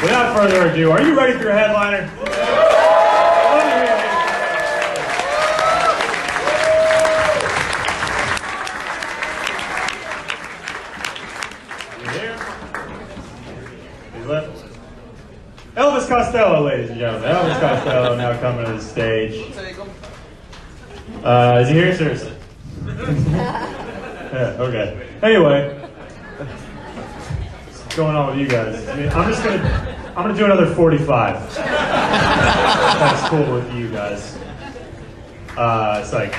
Without further ado, are you ready for your headliner? Elvis Costello, ladies and gentlemen. Elvis Costello now coming to the stage. Is he here? Seriously? Yeah, okay. Anyway, what's going on with you guys? I mean, I'm gonna do another 45. That's cool with you guys. It's like,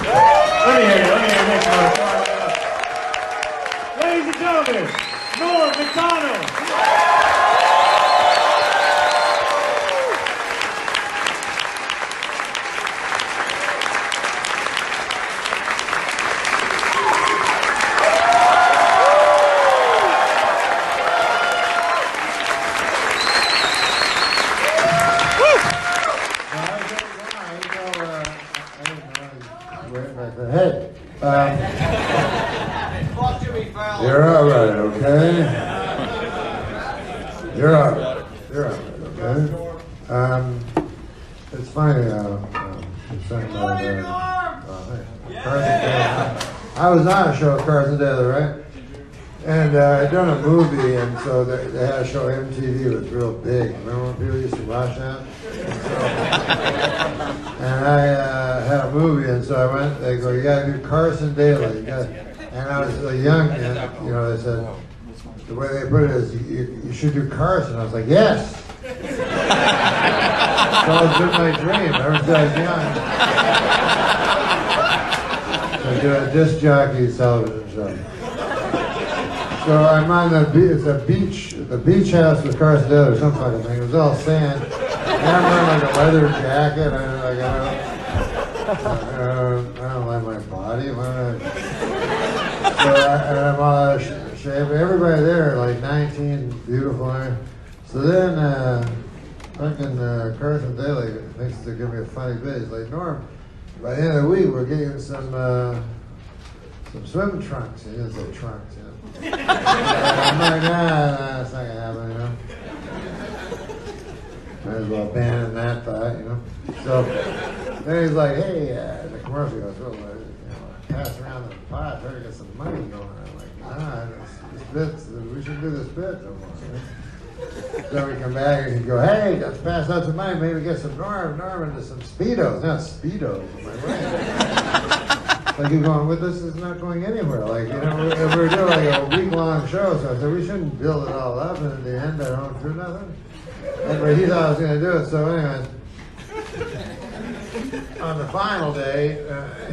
let me hear you. Make noise. Ladies and gentlemen, NormMacdonald. Hey, you're all right, okay? You're all right, okay? It's funny, I was on a show with Carson Daly, right? And I'd done a movie, and so they had a show, MTV, it was real big. Remember when people used to watch that? And I had a movie, and so I went, they go, you gotta do Carson Daly. And I was young, and you know, they said, the way they put it is, you should do Carson. I was like, yes! It's always been my dream, ever since I was young. So I do a disc jockey television show. So I'm on the beach house with Carson Daly or some fucking thing. It was all sand. And I'm wearing like a leather jacket. I don't like my body. So I'm all out of shape. Everybody there, like 19, beautiful. So then, fucking Carson Daly thinks to give me a funny bit. He's like, Norm, by the end of the week, we're getting some swim trunks. He didn't say trunks, you know. I'm like, nah, it's not gonna happen, you know. Might as well abandon that thought, you know. So then he's like, hey, the commercial goes, well, pass around the pot, try to get some money going. I'm like, nah, this bit, we should do this bit no more. So we come back and he go, hey, let's pass out some money, maybe get some Norm into some Speedos. Not Speedos, am I right? Like you're going, well, this is not going anywhere. Like, you know, we're doing like a week-long show, so I said, we shouldn't build it all up, and at the end, I don't do nothing. Anyway, he thought I was going to do it, so anyways, on the final day,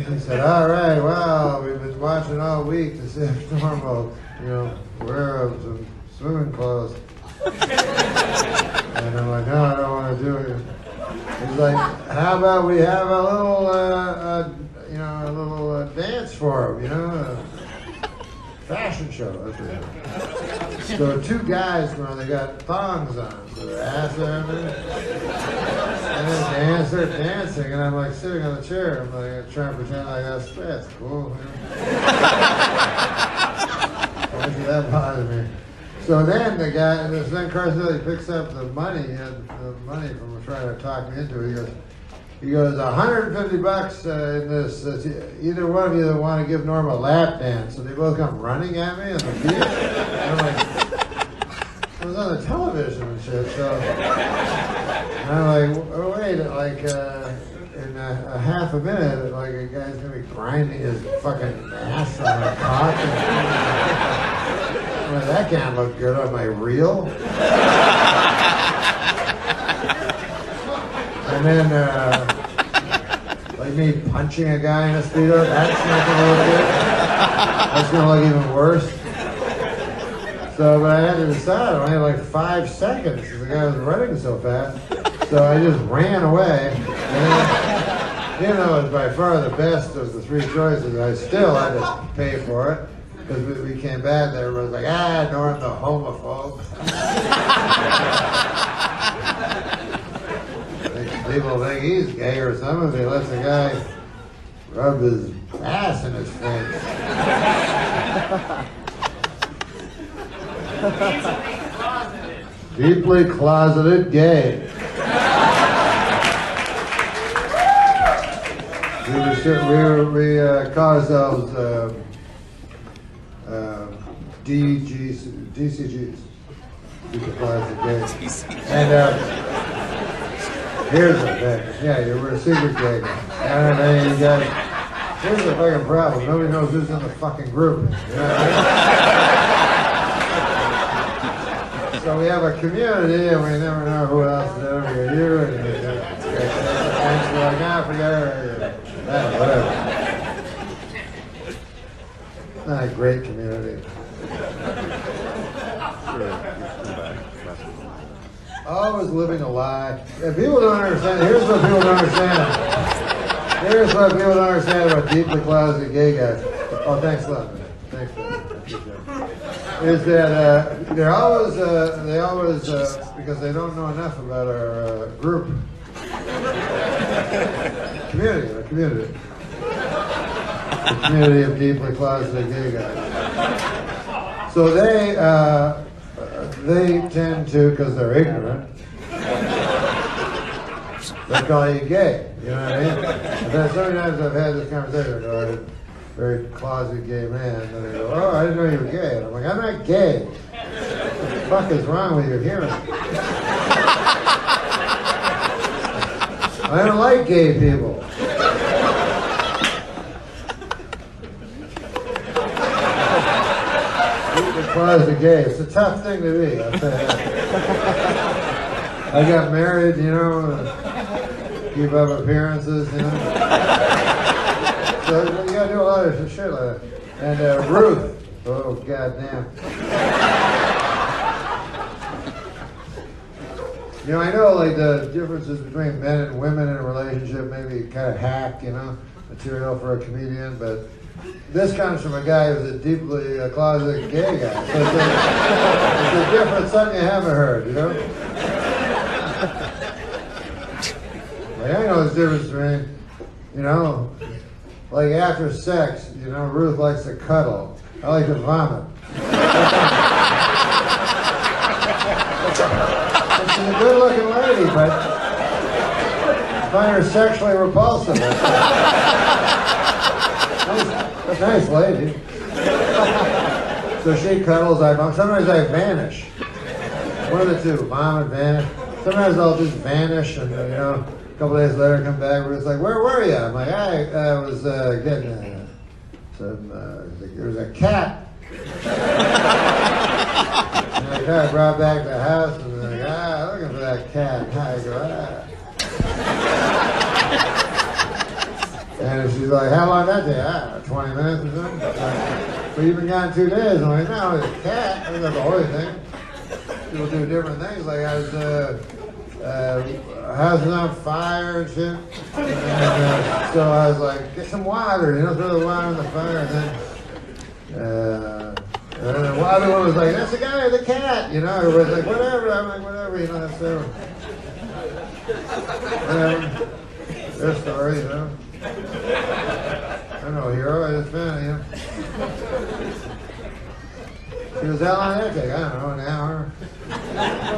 he said, all right, well, we've been watching all week to see if Norm will, you know, wear some swimming clothes. And I'm like, no, I don't want to do it. He's like, how about we have a little, dance for him, you know, a fashion show. That's what it is. So two guys, they got thongs on, so their ass out there, and then they're dancing, and I'm like sitting on the chair. I'm like trying to pretend like that's cool. You know? Why did that bother me? So then the guy, then Carson Daly picks up the money, the money from trying to talk me into it. He goes, $150 in this. Either one of you that want to give Norm a lap dance. So they both come running at me on the beach. And I'm like, it was on the television and shit. So I'm like, oh wait, like in a half a minute, like a guy's gonna be grinding his fucking ass on my cock. I'm like, that can't look good on my reel. And then, like me punching a guy in a Speedo, that's not gonna look good. That's gonna look even worse. So, but I had to decide, I only had like 5 seconds, because the guy was running so fast. So I just ran away. And then, even though it was by far the best of the 3 choices, I still had to pay for it. Because we came back and everybody was like, Norm the homophobe. People think he's gay or something if he lets a guy rub his ass in his face. Deeply closeted gay. We call ourselves DCGs. Deeply closeted gays. And here's the thing. Yeah, we're a secret gay guy. And I mean, you guys, here's the fucking problem. Nobody knows who's in the fucking group. You know what I mean? So we have a community, and we never know who else is over here. And we're like, nah, forget it. Whatever. Not a great community. Always living a lie. If people don't understand, here's what people don't understand. Here's what people don't understand about deeply closeted gay guys. Oh, thanks a lot, man. Thanks, man. Is that they always, because they don't know enough about our group. Our community. The community of deeply closeted gay guys. So they tend to, because they're ignorant, they call you gay. You know what I mean? And so many times I've had this conversation, I go, I'm a very closeted gay man, and they go, oh, I didn't know you were gay. And I'm like, I'm not gay. What the fuck is wrong with your hearing? I don't like gay people. Closeted gay. It's a tough thing to be, I'll tell you that. I got married, you know, keep up appearances, you know. So you gotta do a lot of shit like that. And Ruth, oh goddamn. You know, I know like the differences between men and women in a relationship, maybe kind of hack, you know, material for a comedian, but this comes from a guy who's a deeply closeted gay guy. So it's a different something you haven't heard, you know? Like, I know the difference between, you know, like after sex, you know, Ruth likes to cuddle. I like to vomit. She's a good-looking lady, but I find her sexually repulsive. Nice lady. So she cuddles, sometimes I vanish. One of the two, vomit, vanish. Sometimes I'll just vanish and, you know, a couple days later come back where it's like, where were you? I'm like, I was getting some, there was a cat. And the cat brought back to the house and they're like, looking for that cat. And I go, And she's like, how long did that take? 20 minutes or something? But you've been gone 2 days. I'm like, no, it's a cat. That's not the whole thing. People do different things. Like I was, house was on fire and shit. And so I was like, get some water, you know, throw the water on the fire. And then the other one was like, that's the guy with the cat, you know. Everybody's like, whatever. I'm like, whatever, you know, that's whatever. Their story, you know. I'm no hero, I just found him. She goes, how long did that take? I don't know, an hour.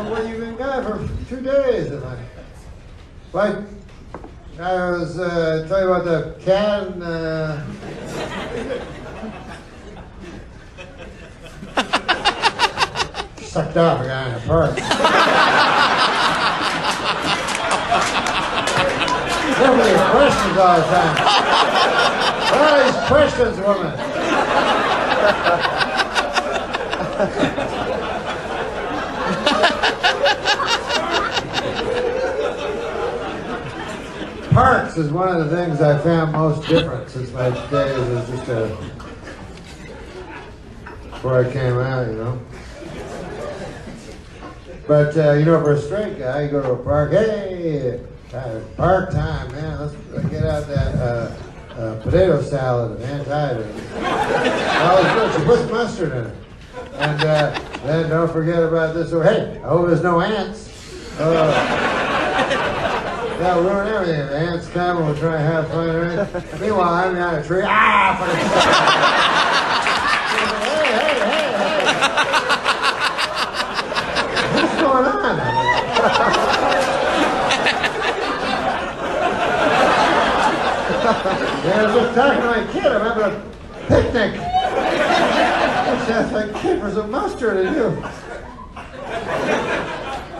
Well, you've been gone for 2 days. And I was tell you about the cat and sucked off a guy in the park. So many questions all the time. What are these questions, woman? Parks is one of the things I found most different since my days as just before I came out, you know. But, you know, for a straight guy, you go to a park, hey, park time, man, let's get out that potato salad and anchovies. Oh, it's good, she puts mustard in it. And then don't forget about this, oh, hey, I hope there's no ants. That'll ruin everything. If the ants come and we'll try and have fun, right? Meanwhile, I'm behind a tree, fucking hey, what's going on? sure they do.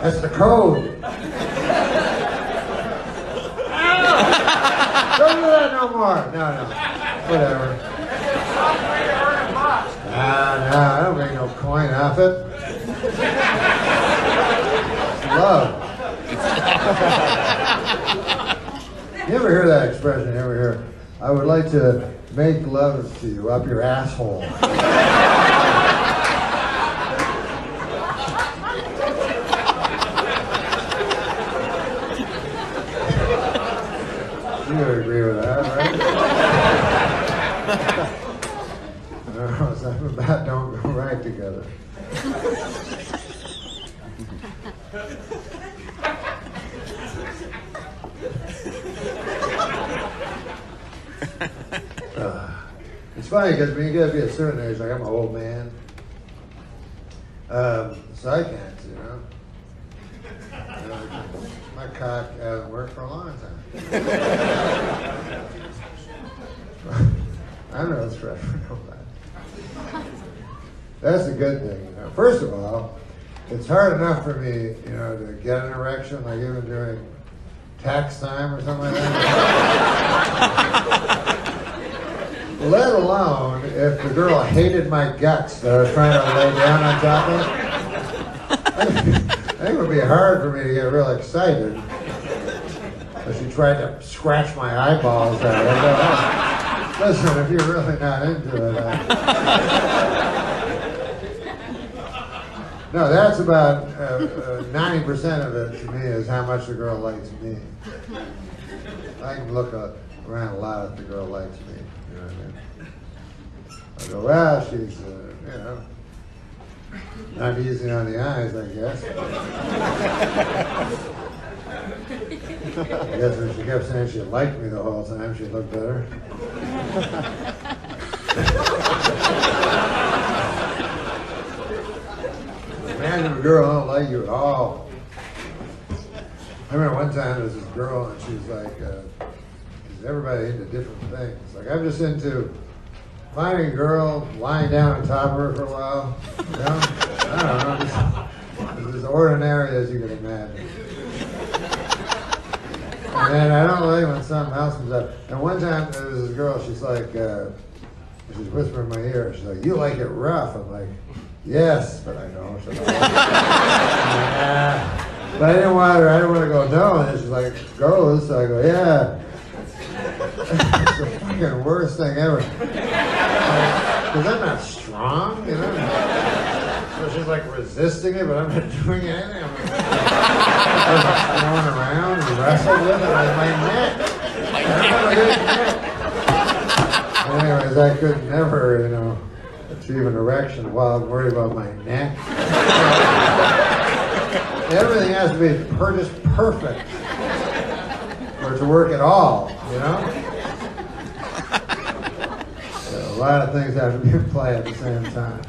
That's the code. Don't do that no more. No. Whatever. No, I don't make no coin off it. It's love. You ever hear that expression? You ever hear, I would like to make love to you up your asshole. You would agree with that, right? No, something about don't go right together. It's funny because when you get to be a certain age, like I'm an old man, so I can't, you know. My cock hasn't worked for a long time. I know it's fresh for nobody. That's a good thing, you know. First of all, it's hard enough for me, you know, to get an erection, like even during tax time or something like that. Let alone if the girl hated my guts that I was trying to lay down on top of. I think it would be hard for me to get real excited if she tried to scratch my eyeballs out. Listen, if you're really not into it. No, that's about 90% of it to me is how much the girl likes me. I can look around a lot if the girl likes me. You know what I mean? I go, well, she's, you know, not easy on the eyes, I guess. I guess when she kept saying she liked me the whole time, she'd look better. Imagine if a girl don't like you at all. I remember one time there was this girl and she was like, everybody into different things. Like I'm just into finding a girl, lying down on top of her for a while. You know? I don't know, just as ordinary as you can imagine. And then I don't like when something else comes up. And one time there was this girl, she's like, she's whispering in my ear. She's like, you like it rough? I'm like, yes, but I don't. But I didn't want to go no. And then she's like, goes. So I go, yeah. It's the fucking worst thing ever. Because I'm not strong, you know? So she's like resisting it, but I'm not doing anything. I'm just throwing around and wrestling with it on my neck. I have a good neck. Anyways, I could never, you know, achieve an erection while I'm worried about my neck. Everything has to be just perfect for it to work at all, you know? So a lot of things have to be in play at the same time.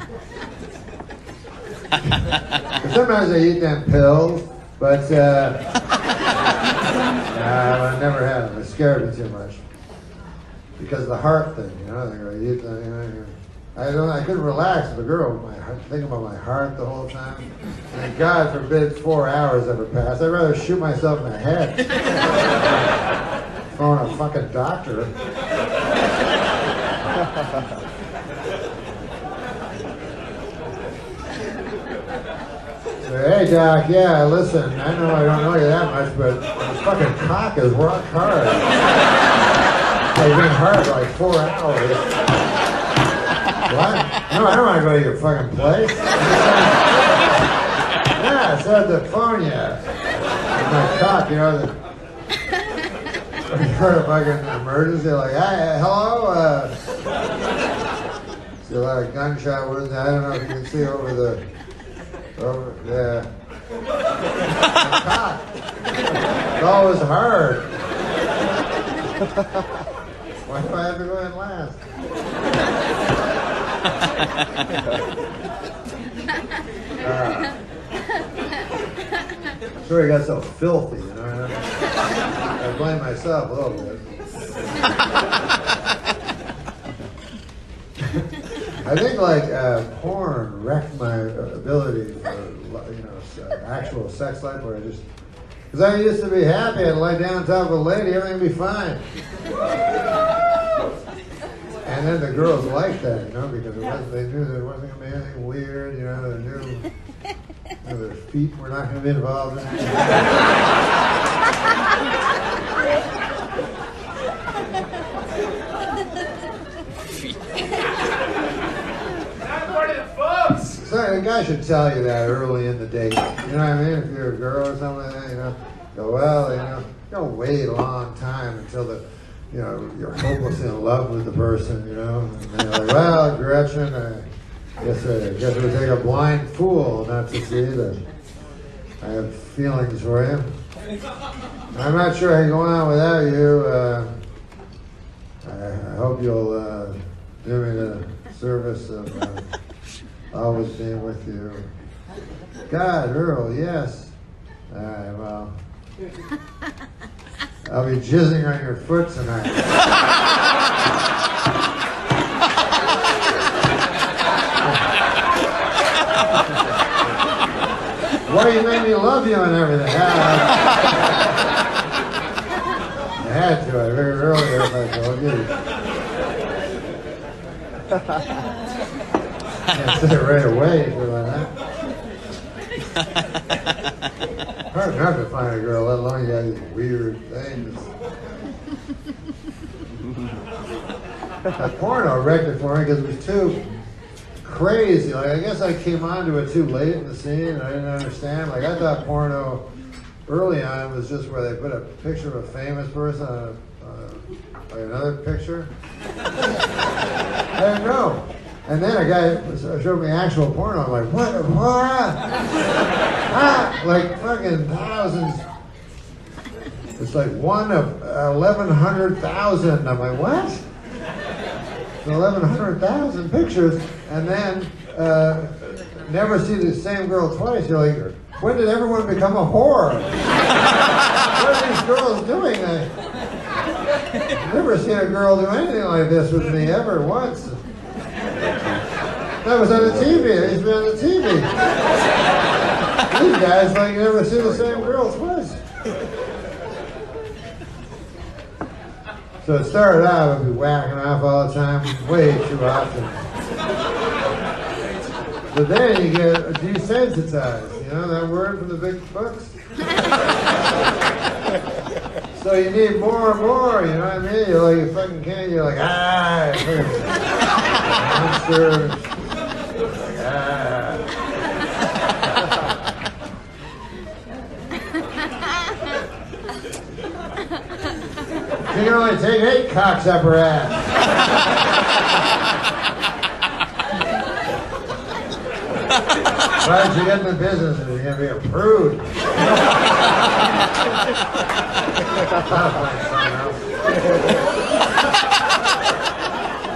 Sometimes I eat them pills, but I never had them. It scared me too much. Because of the heart thing, you know? I eat them, you know, I couldn't relax with a girl, thinking about my heart the whole time. And God forbid 4 hours ever pass. I'd rather shoot myself in the head. Phone a fucking doctor. So, hey doc, yeah, listen, I know I don't know you that much, but this fucking cock is rock hard. It's been hard for like 4 hours. What? No, I don't want to go to your fucking place. Yeah, I said the phone yet. My cock, you know, you heard a fucking emergency, like, hey, hello? See a lot of gunshot wounds. I don't know if you can see over yeah. The cock. It's always hard. Why do I have to go in last? I'm sure he got so filthy, you know. I blame myself a little bit. I think like porn wrecked my ability for actual sex life, where because I used to be happy, I'd lie down on top of a lady, everything would be fine. And then the girls liked that, because they knew there wasn't going to be anything weird, they knew their feet were not going to be involved in it. So a guy should tell you that early in the date. You know what I mean? If you're a girl or something like that, go, well, don't wait a long time until you're hopelessly in love with the person, And they're like, well, Gretchen, I guess it would take a blind fool not to see that I have feelings for you. I'm not sure how you're going on without you. I hope you'll do me the service of always being with you. God, Earl, yes. All right, well, I'll be jizzing on your foot tonight. Why you made me love you and everything? I had to. I heard earlier if I told you. Can't say it right away if you're like that. Hard enough to find a girl, let alone you got these weird things. That porno wrecked it for me because it was too crazy. Like, I guess I came onto it too late in the scene and I didn't understand. Like, I thought porno early on was just where they put a picture of a famous person on like another picture. I didn't know. And then a guy showed me actual porno. I'm like, what? Like fucking thousands. It's like one of 1,100,000. I'm like, what? 1100,000 pictures, and then never see the same girl twice. You're like, when did everyone become a whore? What are these girls doing? I've never seen a girl do anything like this with me ever once. That was on the TV. I used to be on the TV. These guys, like, you never see the same girl twice. So it started out, I'd be whacking off all the time, way too often. But then you get desensitized, that word from the big books? So you need more and more, you know what I mean? You're like, you fucking can't, you're like, monster. Like, You can only take 8 cocks up her ass. Why did you get in the business if you're going to be a prude?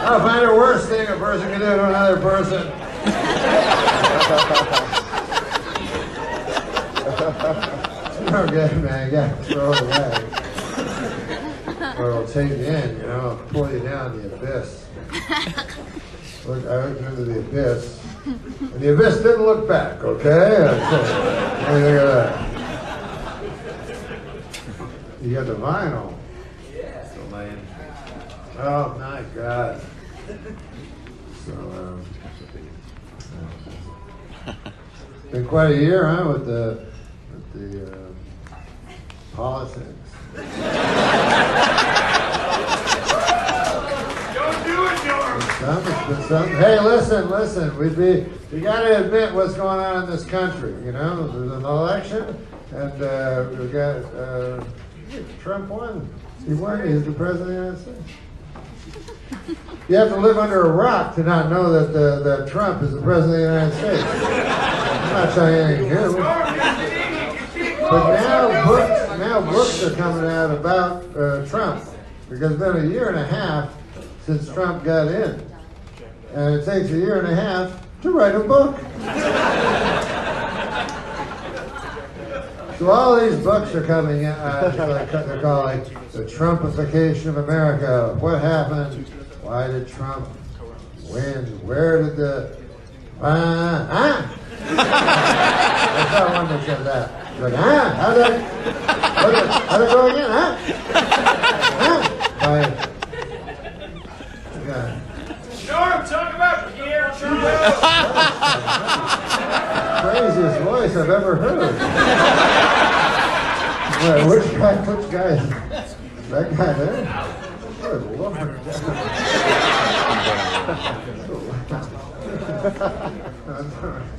I'll find the worst thing a person can do to another person. Okay, man, you got to throw it away. Or it'll take you in, it'll pull you down the abyss. Look, I looked into the abyss, and the abyss didn't look back, okay? Hey, look at that. You got the vinyl. Oh, my God. So, been quite a year, huh, with the politics. Hey, listen. We got to admit what's going on in this country. There's an election, and we got Trump won. He won. He's the president of the United States. You have to live under a rock to not know that Trump is the president of the United States. I'm not telling you anything new. But now books are coming out about Trump, because it's been a year and a half since Trump got in. And it takes a year and a half to write a book. So all these books are coming out, they're called like The Trumpification of America. What happened? Why did Trump Where did the huh? I saw one that said that. He's like, huh? How'd it go again, huh? Huh? Yeah. Norm, talk about Pierre Craziest voice I've ever heard. Wait, which guy is that guy there? Good Lord.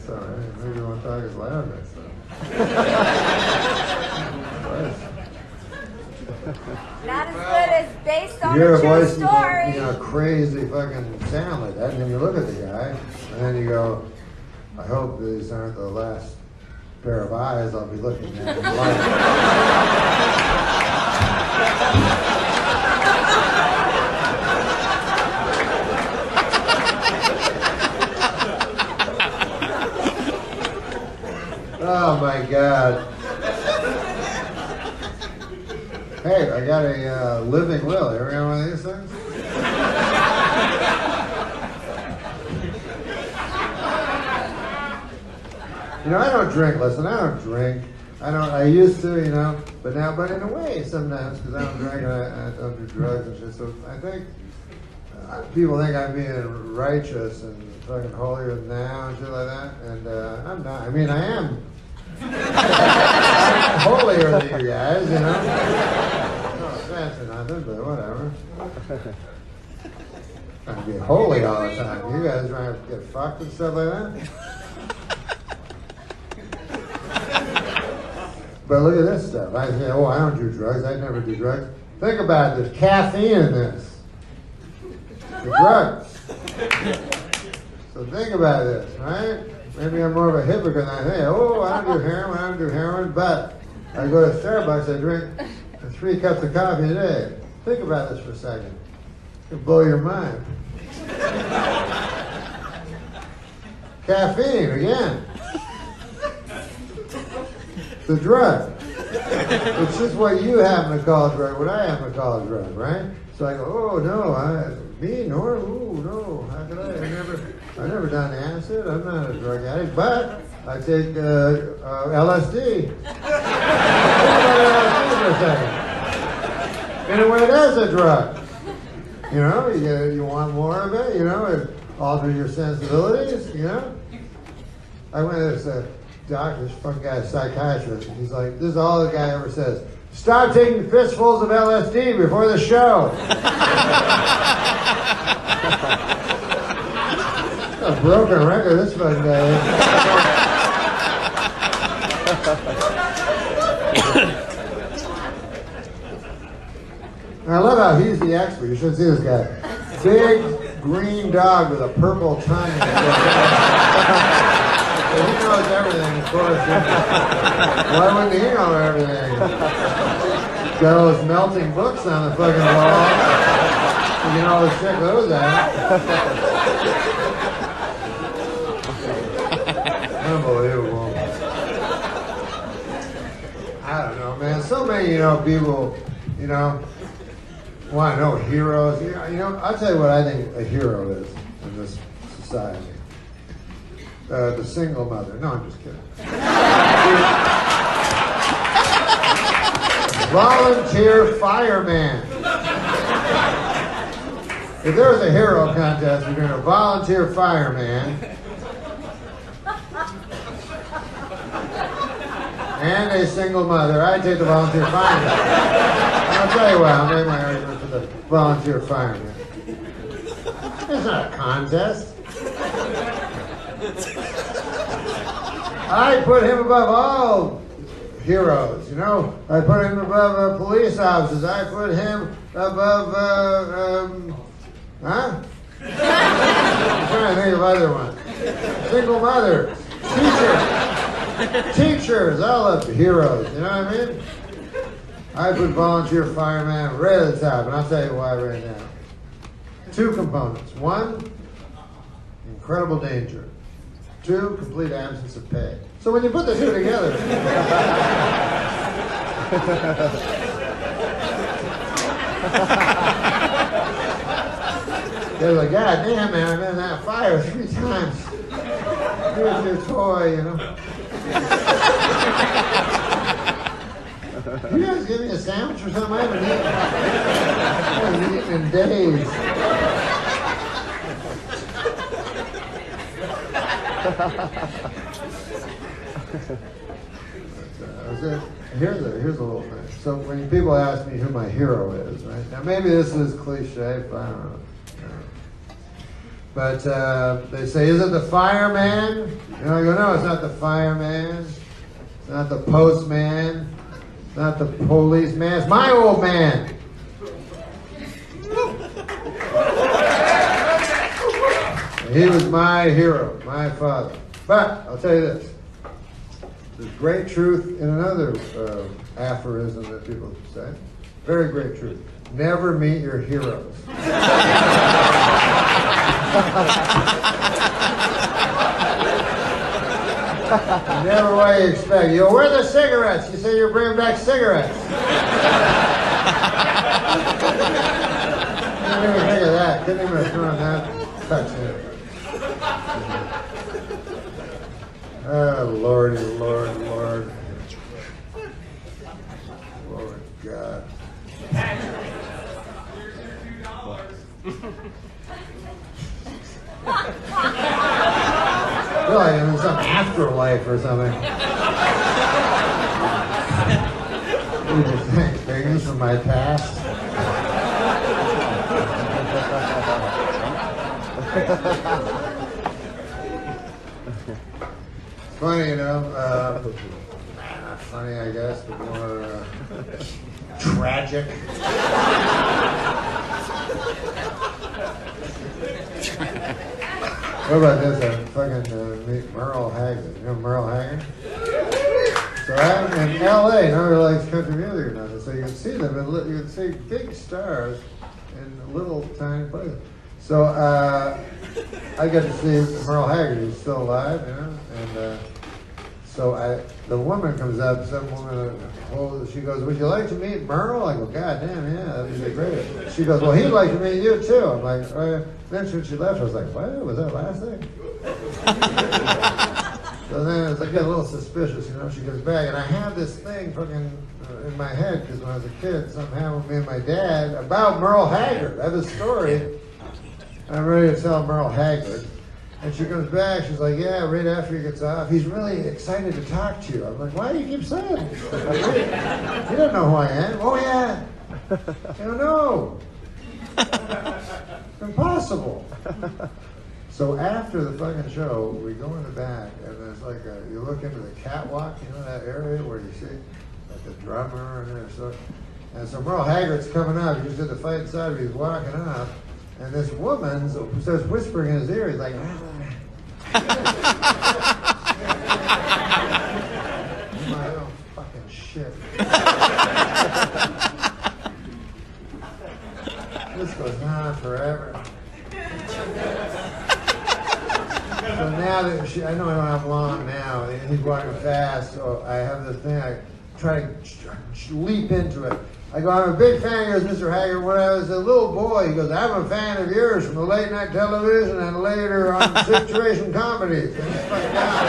Sorry, maybe you won't talk as loud next time. Not as good as based on Your a true voice, story. you know, crazy fucking sound like that, and then you look at the guy, and then you go, I hope these aren't the last pair of eyes I'll be looking at in life. Oh my God. Hey, I got a living will. You ever got one of these things? You know, I don't drink. Listen, I don't drink. I used to, you know, but in a way sometimes, because I don't drink and I don't do drugs and shit. So I think people think I'm being righteous and fucking holier than thou and shit like that. And I'm not. I mean, I am. I'm holier than you guys, you know. No offense or nothing, but whatever. Trying to be holy all the time. You guys trying to get fucked and stuff like that. But look at this stuff. I say, oh, I don't do drugs. I never do drugs. Think about it. There's caffeine in this. The drugs. So think about this, right? Maybe I'm more of a hypocrite than I think. Oh, I don't do heroin, but I go to Starbucks, I drink 3 cups of coffee a day. Think about this for a second. It'll blow your mind. Caffeine, again. The drug. It's just what you happen to call a drug, what I happen to call a drug, right? So I go, oh no, me, Norm, oh no, how could I've never done acid, I'm not a drug addict, but I take LSD. Think about LSD for a second. In a way, that's a drug. You know, you want more of it, you know, it alters your sensibilities, you know. I went to this doctor, this fucking guy, a psychiatrist, and he's like, this is all the guy ever says, stop taking fistfuls of LSD before the show. A broken record, this fucking guy is. I love how he's the expert. You should see this guy. Big green dog with a purple tongue. He knows everything, of course. Why wouldn't he know everything? Got all those melting books on the fucking wall. You can always check those out. Unbelievable. I don't know, man. So many, people, want to know heroes. I'll tell you what I think a hero is in this society. The single mother. No, I'm just kidding. Volunteer fireman. If there was a hero contest between a volunteer fireman and a single mother, I'd take the volunteer fireman. And I'll tell you what, I'll make my argument for the volunteer fireman. It's not a contest. I put him above all heroes, I put him above police officers. I put him above, I'm trying to think of other ones. Single mothers, teachers, all of the heroes, you know what I mean? I put volunteer fireman right at the top, and I'll tell you why right now. 2 components. 1, incredible danger. 2, complete absence of pay. So when you put the 2 together, They're like, God damn, man, I've been in that fire 3 times. Here's your toy, you know. You guys give me a sandwich or something? I haven't eaten in days. Here's a little thing. So when people ask me who my hero is, right? Now maybe this is cliche, but I don't know. But they say, is it the fireman? And I go, no, it's not the fireman. It's not the postman. It's not the policeman. It's my old man. He was my hero, my father. But I'll tell you this. There's great truth in another aphorism that people say. Very great truth. Never meet your heroes. Never what you expect. You go, where are the cigarettes? You say you're bringing back cigarettes. Couldn't even think of that. Couldn't even have thrown that touch in. Oh, Lordy, Lord, Lord. Lord God. I feel like I'm in some afterlife or something. What do you think? Things from my past? Funny, you know, not funny, I guess, but more tragic. What about this? I fucking meet Merle Haggard. You know Merle Haggard? So I'm in L.A. Nobody likes country music or nothing, so you can see them. You can see big stars in little tiny places. So I got to see Merle Haggard. He's still alive, you know, and so the woman comes up, some woman, she goes, would you like to meet Merle? I go, God damn, yeah, that'd be great. She goes, well, he'd like to meet you too. I'm like, oh. Then when she left, I was like, what? Was that last thing? So then I get a little suspicious, you know. She goes back, and I have this thing fucking in my head, because when I was a kid, something happened with me and my dad about Merle Haggard. I have a story. I'm ready to tell Merle Haggard. And she comes back, she's like, yeah, right after he gets off, he's really excited to talk to you. I'm like, why do you keep saying this? You don't know who I am. Oh, yeah. I don't know. Impossible. So after the fucking show, we go in the back, and there's like you look into the catwalk, you know, that area where you see like the drummer and there stuff. And so Merle Haggard's coming up. He just did the fight inside, he's walking up. And this woman starts whispering in his ear. He's like, my own fucking shit. This goes on forever. So now that I know I don't have long now, and he's walking fast, so I have this thing, I try to leap into it. I go, I'm a big fan of yours, Mr. Haggard. When I was a little boy, he goes, I'm a fan of yours from the late night television and later on situation comedies. And he's fucking down.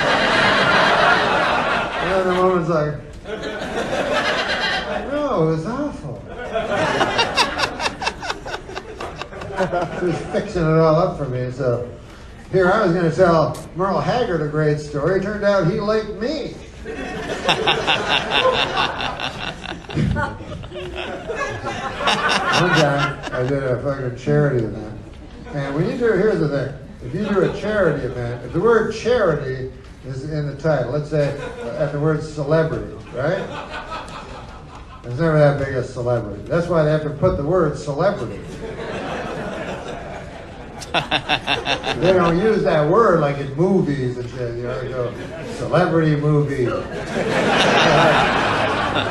And then the woman's like, no, it was awful. She was fixing it all up for me. So here I was going to tell Merle Haggard a great story. It turned out he liked me. One time I did a fucking charity event. And when you do, here's the thing. If you do a charity event, if the word charity is in the title, let's say at the word celebrity, right? There's never that big a celebrity. That's why they have to put the word celebrity. They don't use that word like in movies and shit. You know, they go, celebrity movie.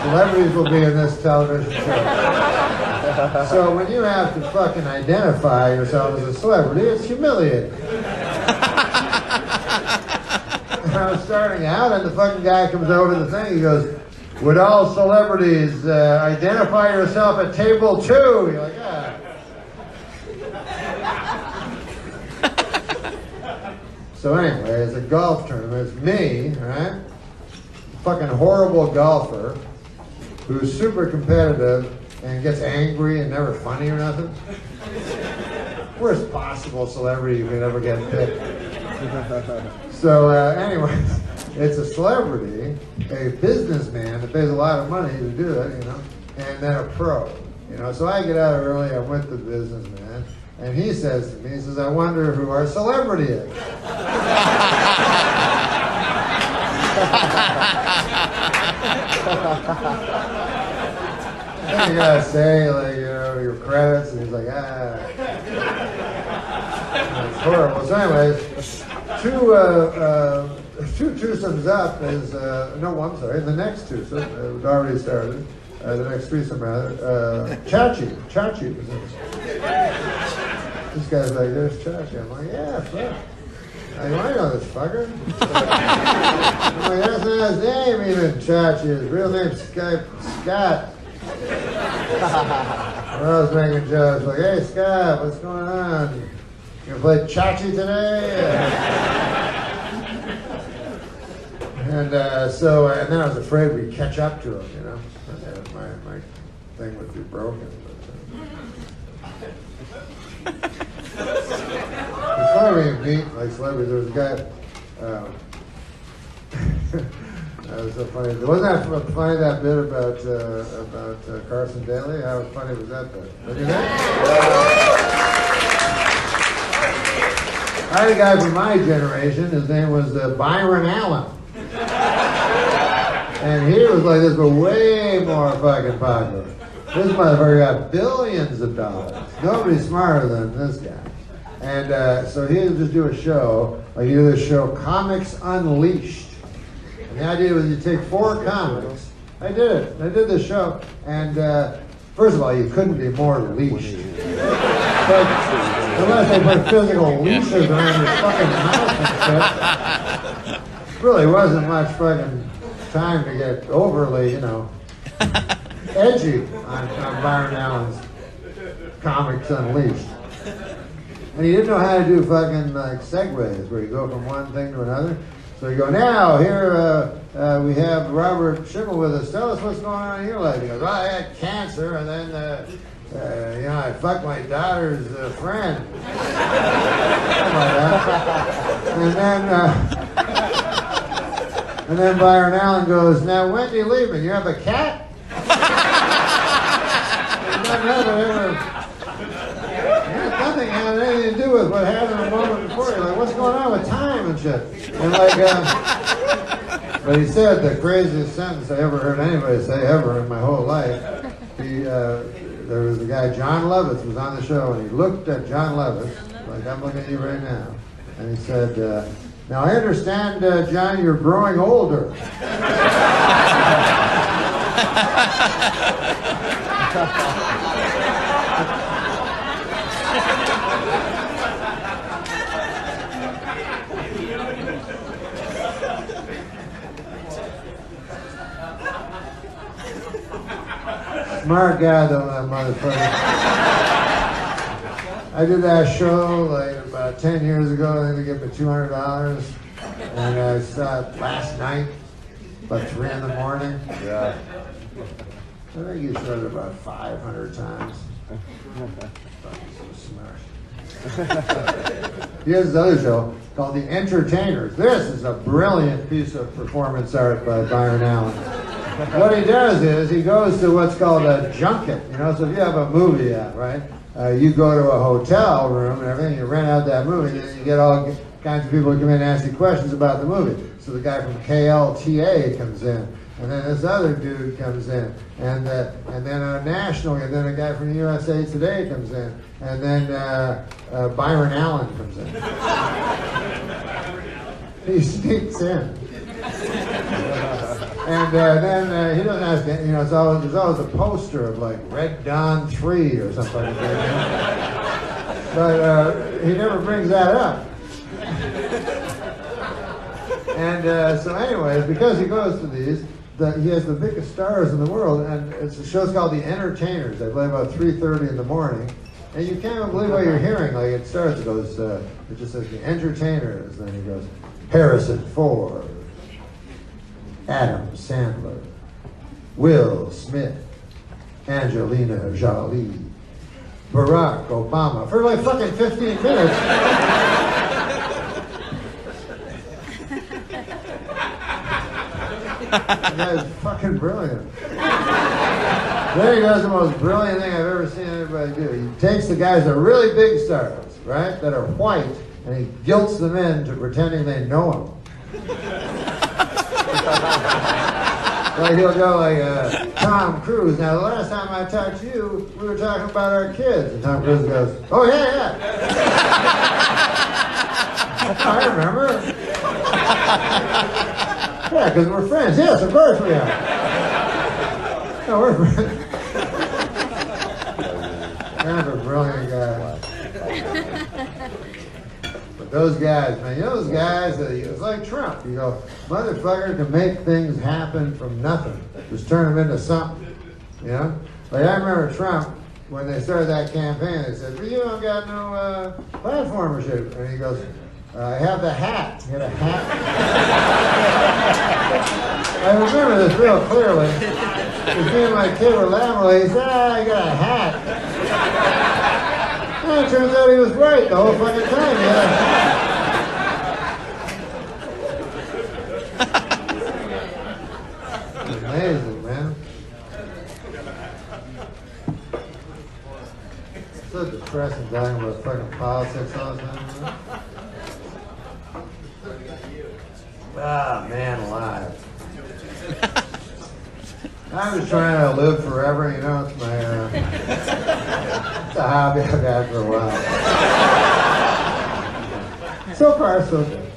Celebrities will be in this television show. So when you have to fucking identify yourself as a celebrity, it's humiliating. And I was starting out, and the fucking guy comes over the thing, he goes, would all celebrities identify yourself at table 2? You're like, ah. So anyway, it's a golf tournament. It's me, right? Fucking horrible golfer who's super competitive and gets angry and never funny or nothing. Worst possible celebrity you could ever get picked. So anyways, it's a celebrity, a businessman that pays a lot of money to do it, you know, and then a pro, you know. So I get out early, I'm with the businessman, and he says to me, he says, I wonder who our celebrity is. And you gotta say, like, you know, your credits, and he's like, It's horrible. So anyways, two twosomes up is, no, I'm sorry, the next twosome, it was already started, the next threesome rather, Chachi was in it. This guy's like, there's Chachi. I'm like, yeah, fuck. I know this fucker. I'm like, that's not his name even, Chachi. His real name's Scott. I was making jokes like, hey Scott, what's going on? You gonna play Chachi today? And then I was afraid we'd catch up to him, you know. And my thing would be broken. It's funny when you meet like celebrities. There was a guy. That was so funny. Wasn't that funny, that bit about Carson Daly? How funny was that bit? Did you hear? I had a guy from my generation. His name was Byron Allen. And he was like this, but way more fucking popular. This motherfucker got billions of dollars. Nobody's smarter than this guy. And so he would just do a show, like he did this show, Comics Unleashed. And the idea was you take 4 comics. I did this show. And first of all, you couldn't be more leashed. But unless they put physical leashes around your fucking mouth and shit, really wasn't much fucking time to get overly, you know, edgy on Byron Allen's Comics Unleashed. And he didn't know how to do fucking like segues where you go from one thing to another. So you go, now here we have Robert Schimmel with us. Tell us what's going on in your life. He goes, well, I had cancer, and then you know, I fucked my daughter's friend. Something like that. And then Byron Allen goes, now Wendy Liebman, you have a cat? Nothing had anything to do with what happened a moment before. You're like, what's going on with time and shit? And like, but he said the craziest sentence I ever heard anybody say ever in my whole life. There was the guy, John Lovitz, was on the show, and he looked at John Lovitz, like I'm looking at you right now, and he said, now I understand, John, you're growing older. Smart guy though, that motherfucker. I did that show like about 10 years ago. I think they gave me $200, and I saw it last night, about 3 in the morning. Yeah. I think you showed it about 500 times. Fucking so smart. Here's the other show called The Entertainers. This is a brilliant piece of performance art by Byron Allen. What he does is he goes to what's called a junket. You know, so if you have a movie out, right? You go to a hotel room and everything, you rent out that movie, and then you get all kinds of people who come in and ask you questions about the movie. So the guy from KLTA comes in, and then this other dude comes in, and then a national, and then a guy from USA Today comes in, and then Byron Allen comes in. He sneaks in. And then he doesn't ask, you know, there's always a poster of like Red Dawn 3 or something like that. You know? But he never brings that up. And so anyways, because he goes to these, he has the biggest stars in the world, and it's a show's called The Entertainers. They play about 3:30 in the morning. And you can't even believe what you're hearing. Like it starts, it goes, It just says the entertainers. Then he goes, Harrison Ford, Adam Sandler, Will Smith, Angelina Jolie, Barack Obama, for like fucking 15 minutes. That guy's fucking brilliant. Then he does the most brilliant thing I've ever seen anybody do. He takes the guys that are really big stars, right, that are white, and he guilts them into pretending they know him. Like he'll go like, Tom Cruise, now the last time I talked to you, we were talking about our kids. And Tom Cruise goes, oh yeah. I remember. Yeah, because we're friends. Yes, of course we are. No, we're friends. Kind of a brilliant guy. But those guys, man, you know those guys, it's like Trump. You go, motherfucker can make things happen from nothing. Just turn them into something, you know? Like I remember Trump, when they started that campaign, they said, well, you don't got no platform or shit. And he goes, I have the hat. You had a hat? I remember this real clearly. Because me and my kid were laughing. He said, I got a hat. And it turns out he was right the whole fucking time. He had a hat. Amazing, man. It's so depressing talking about fucking politics all the time. Man. Ah, man alive. I'm just trying to live forever, you know, it's my, it's a hobby I've had for a while. So far, so good.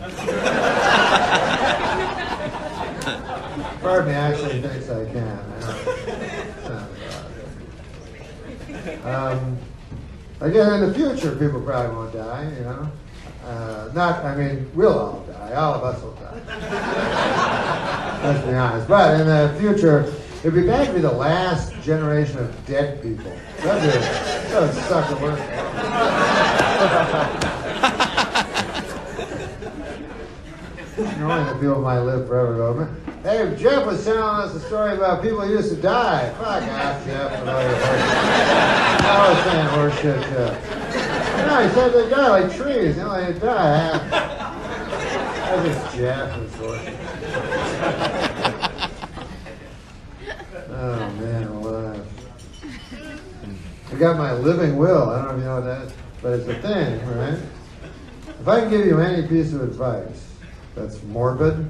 Part of me actually thinks I can. I guess in the future, people probably won't die, you know. We'll all die. All of us will die. Let's be honest. But in the future, it'd be bad to be the last generation of dead people. That would suck the worst. Knowing that people might live forever, though. Hey, Jeff was telling us a story about people who used to die. Fuck off, Jeff. And all your I was saying horse shit, Jeff. No, he said they die like trees. You know, they die. That's just Jeff and horse shit. Oh, man, alive. I got my living will. I don't know if you know what that is, but it's a thing, right? If I can give you any piece of advice that's morbid,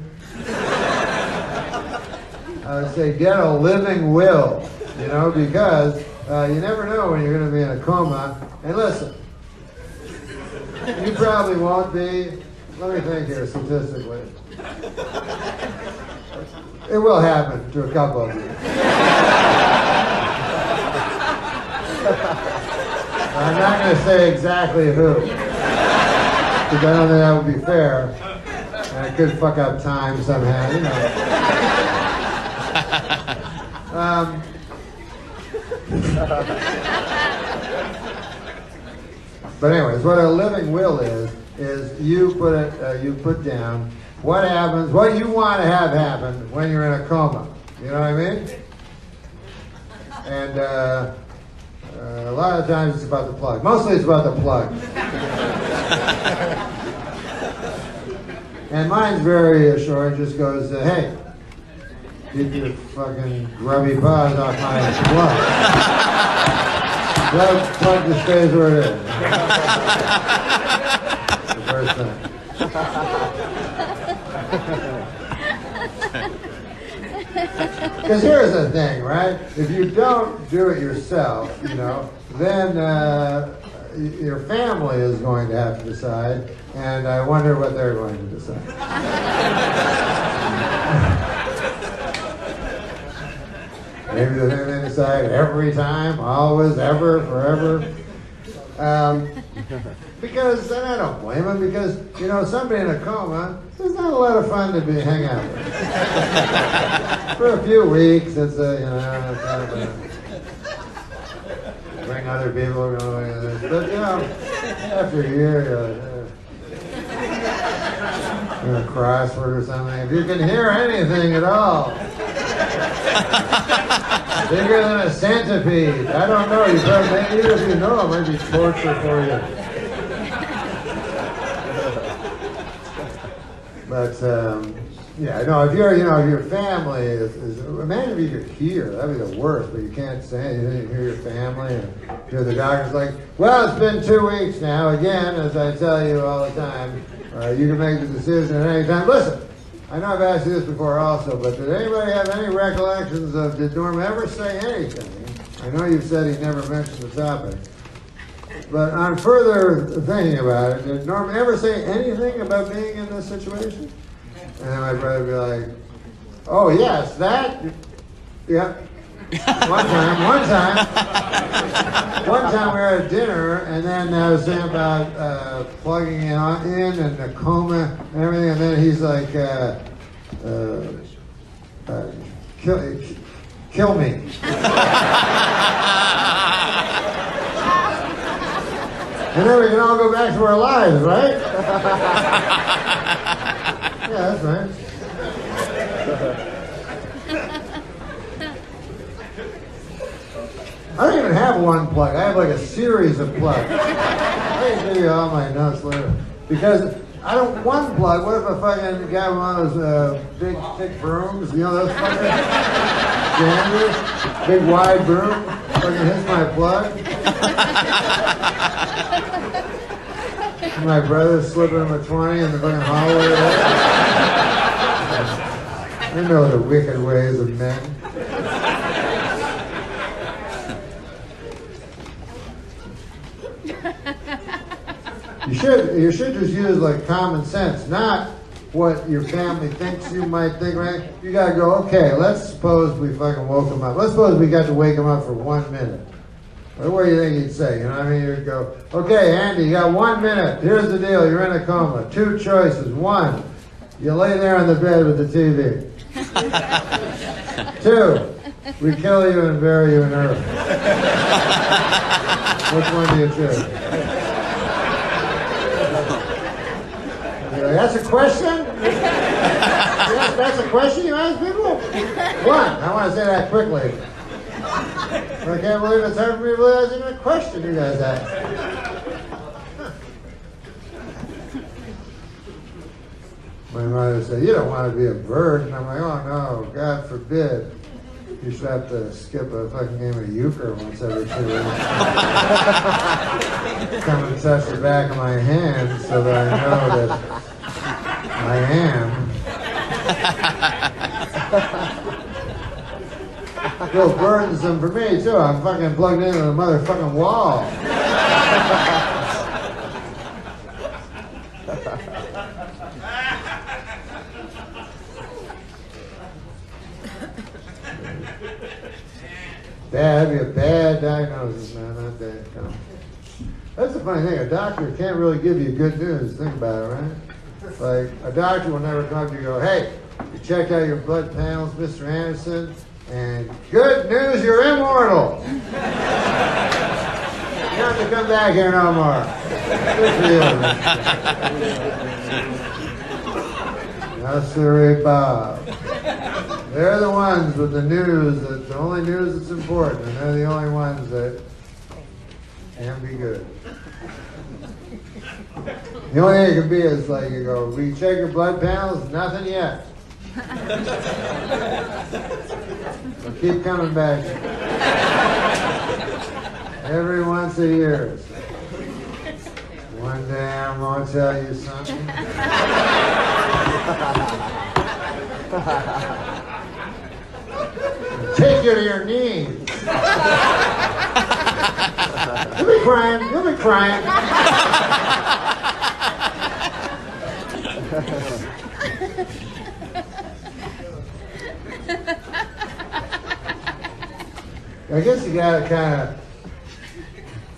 I would say get a living will, you know, because you never know when you're going to be in a coma. And listen, you probably won't be. Let me think here statistically. It will happen to a couple of you. I'm not going to say exactly who, because I don't think that would be fair. And I could fuck up time somehow, you know. But anyways, what a living will is you put down what happens, what you want to have happen when you're in a coma. You know what I mean? And a lot of times it's about the plug. Mostly it's about the plug. And mine's very short. It just goes, hey, keep your fucking grubby paws off my plug. Plug just stays where it is. The first thing. Because here's the thing, right? If you don't do it yourself, you know, then your family is going to have to decide, and I wonder what they're going to decide. Maybe they decide every time, always, ever, forever. Because, and I don't blame them, because, you know, somebody in a coma, it's not a lot of fun to be hang out with. For a few weeks, it's a, you know, kind of a, bring other people going like this. But, you know, after a year, you're like, crossword or something. If you can hear anything at all, bigger than a centipede. I don't know. You probably, even if you know, it might be torture for you. But yeah, no. If you're, if your family is imagine if you could hear. That'd be the worst. But you can't say anything. You hear your family, and the doctor's like, "Well, it's been 2 weeks now. Again, as I tell you all the time, you can make the decision at any time." Listen. I know I've asked you this before also, but did anybody have any recollections of, did Norm ever say anything? I know you've said he never mentioned the topic, but on further thinking about it, did Norm ever say anything about being in this situation? And then my brother would be like, "Oh yes, that, yeah." One time we were at dinner, and then I was saying about plugging in and the coma and everything, and then he's like, kill me. And then we can all go back to our lives, right? Yeah, that's right. I don't even have one plug. I have like a series of plugs. I can give you all my notes later. Because I don't one plug. What if a fucking guy with one of those big thick brooms? You know those fucking janders? Big wide broom? Fucking hits my plug. My brother's slipping him a 20 in the fucking hallway there. I know the wicked ways of men. You should just use like common sense, not what your family thinks you might think, right? You gotta go, okay, let's suppose we fucking woke him up. Let's suppose we got to wake him up for 1 minute. What do you think he'd say? You know what I mean? You'd go, "Okay, Andy, you got 1 minute. Here's the deal. You're in a coma. 2 choices. 1, you lay there on the bed with the TV. 2, we kill you and bury you in earth." Which one do you choose? That's a question? Yes, that's a question you ask people? 1, I want to say that quickly. I can't believe it's hard for me to believe that's even a question you guys ask. My mother said, "You don't want to be a bird." And I'm like, "Oh no, God forbid. You should have to skip a fucking game of euchre once every 2 weeks. Come and touch the back of my hand so that I know that I am." Feels burdensome for me too. I'm fucking plugged into the motherfucking wall. That'd be a bad diagnosis, man. Not bad. That's the funny thing. A doctor can't really give you good news. Think about it, right? Like, a doctor will never come to you and go, "Hey, you checked out your blood panels, Mr. Anderson, and good news, you're immortal. You don't have to come back here no more. Good for you." No, sirree, Bob. They're the ones with the news, that's the only news that's important, and they're the only ones that can be good. The only thing it can be is like, you go, "We check your blood panels, nothing yet. So keep coming back every once a year. One day I'm going to tell you something. Take you to your knees. You'll be crying. You'll be crying. I guess you gotta kind of.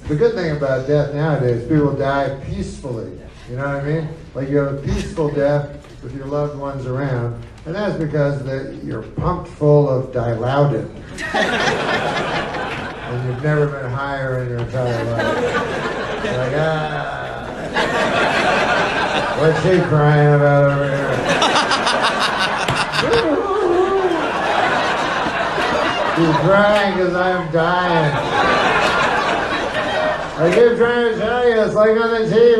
The good thing about death nowadays, people die peacefully. You know what I mean? Like you have a peaceful death with your loved ones around, and that's because you're pumped full of Dilaudid. And you've never been higher in your entire life. Like, What's she crying about over here? She's crying because I'm dying. I keep trying to tell you, it's like on the TV.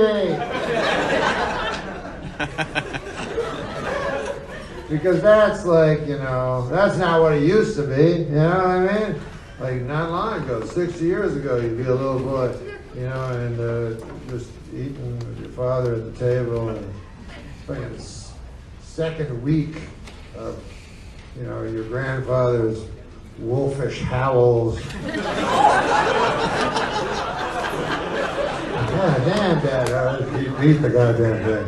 Because that's like, you know, that's not what it used to be, you know what I mean? Like not long ago, 60 years ago, you'd be a little boy, you know, and just eating with your father at the table, and fucking second week of, you know, your grandfather's wolfish howls. God damn, Dad, you beat the goddamn thing.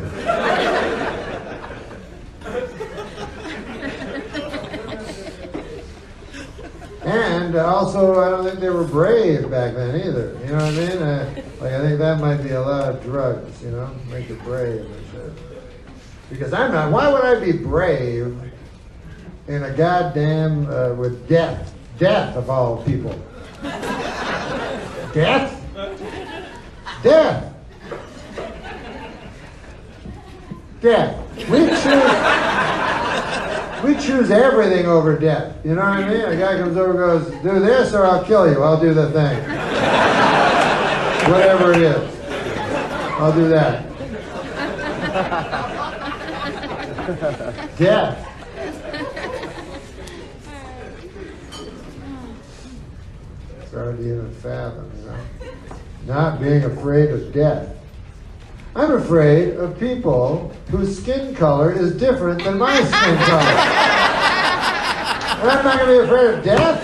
And also, I don't think they were brave back then either. You know what I mean? I think that might be a lot of drugs, you know, make you brave and shit. Because I'm not. Why would I be brave in a goddamn with death? Death of all people. Death? Death. Death. We choose everything over death. You know what I mean? A guy comes over and goes, do this or I'll kill you. I'll do the thing. Whatever it is. I'll do that. Death. It's hard to even fathom, you know? Not being afraid of death. I'm afraid of people whose skin color is different than my skin color. And I'm not going to be afraid of death.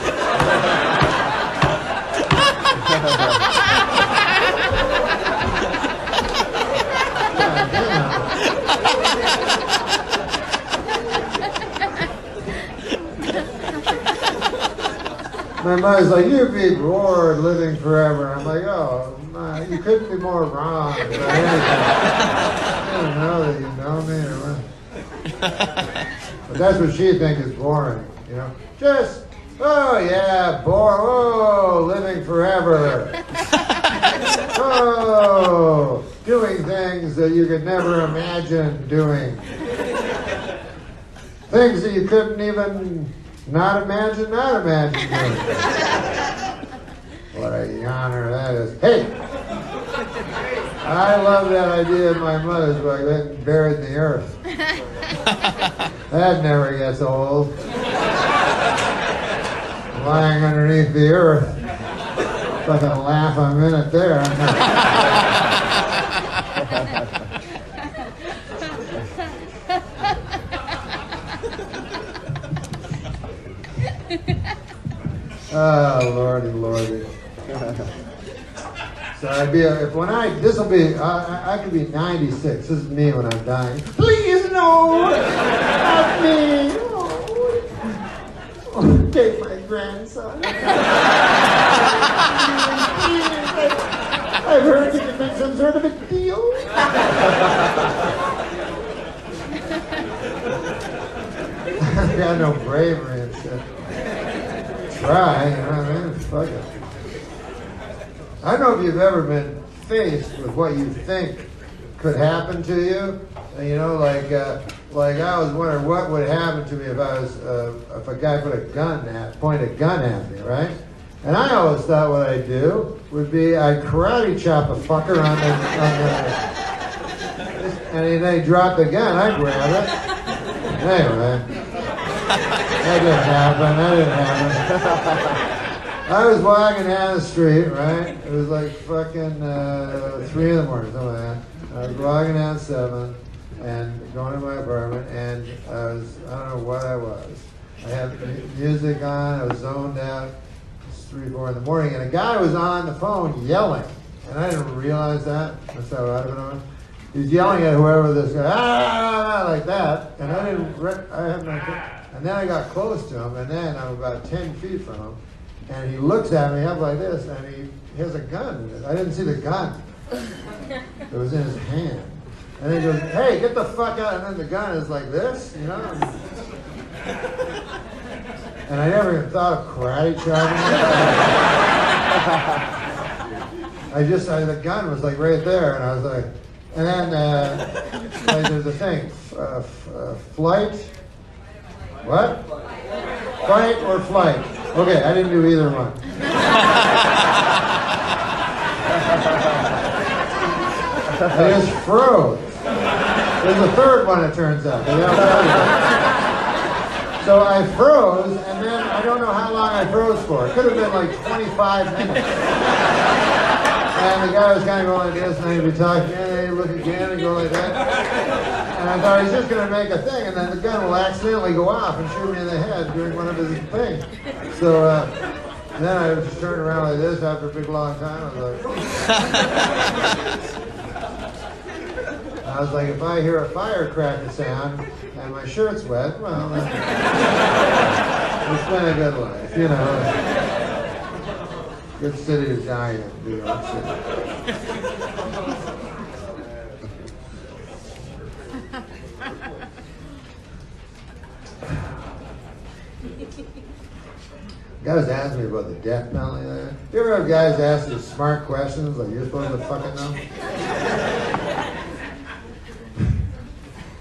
My mother's like, you'd be bored living forever. I'm like, oh, you couldn't be more wrong about anything. I don't know that you know me or what. But that's what she thinks is boring, you know. Just, oh yeah, oh, living forever. Oh, doing things that you could never imagine doing. Things that you couldn't even not imagine doing. What a yawner that is. Hey! I love that idea of my mother's by getting buried in the earth. That never gets old. Lying underneath the earth. Fucking laugh a minute there. Oh, lordy, lordy. So I could be 96. This is me when I'm dying. Please, no! Not me! Oh, take my grandson. I've heard you can make some sort of a deal. I've got no bravery and shit. Try, you know what I mean? Fuck it. I don't know if you've ever been faced with what you think could happen to you. You know, like I was wondering what would happen to me if if a guy pointed a gun at me, right? And I always thought what I'd do would be I'd karate chop a fucker and then he dropped the gun, I'd grab it. Anyway. That didn't happen. I was walking down the street, right? It was like fucking 3 in the morning, something like that. I was walking down 7 and going to my apartment, and I don't know what I was. I had music on, I was zoned out. It's 3, 4 in the morning, and a guy was on the phone yelling, and I didn't realize that. That's how I'd have been on. He was yelling at whoever this guy, like that, and I had no. And then I got close to him, and then I'm about 10 feet from him, and he looks at me up like this, and he has a gun. I didn't see the gun. It was in his hand. And then he goes, hey, get the fuck out. And then the gun is like this, you know? And I never even thought of karate chopping it. The gun was like right there, and I was like, And then, like, there's a thing, flight. What? Fight or flight? Okay, I didn't do either one. I just froze. There's a third one, it turns out. So I froze, and then I don't know how long I froze for. It could have been like 25 minutes. And the guy was kind of going like this, and he'd be talking, and he'd look again and go like that. And I thought he's just going to make a thing, and then the gun will accidentally go off and shoot me in the head during one of his things. So then I just turned around like this after a big long time. I was like, if I hear a firecracker sound and my shirt's wet, well, it's been a good life, you know. Good city to die in, New York City. Guys asked me about the death penalty there. You ever have guys ask you smart questions like you're supposed to fucking know?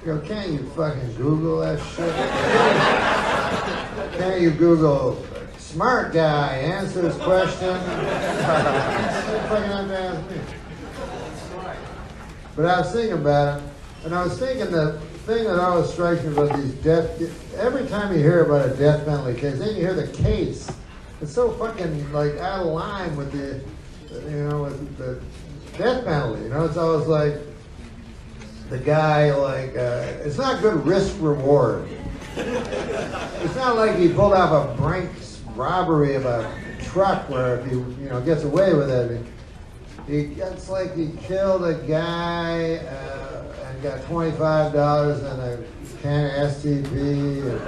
You know, can't you fucking Google that shit? Can't you Google smart guy answers question? You fucking have to ask me. But I was thinking about it, and I was thinking the thing that always strikes me about these every time you hear about a death penalty case, then you hear the case. It's so fucking like out of line with the, you know, with the death penalty. You know, it's always like the guy like it's not good risk reward. It's not like he pulled off a Brinks robbery of a truck where if he gets away with it, it's like he killed a guy and got $25 and a can of STP and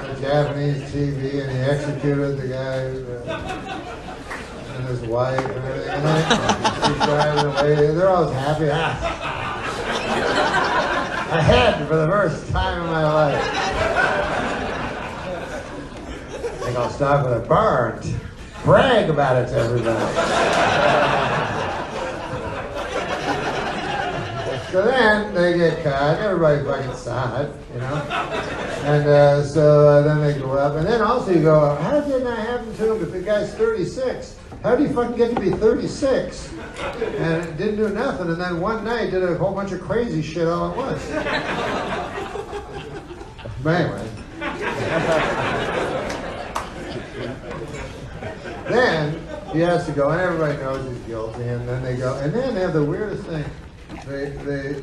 a Japanese TV, and he executed the guy and his wife and everything. And he's driving away. They're always happy. Ahead for the first time in my life. I think I'll stop at a bar and brag about it to everybody. So then they get caught. Everybody fucking saw it, you know. And so then they go up. And then also you go, how did that happen to him if the guy's 36? How do you fucking get to be 36? And it didn't do nothing. And then one night did a whole bunch of crazy shit all at once. But anyway. Then he has to go, and everybody knows he's guilty. And then they go, and then they have the weirdest thing. They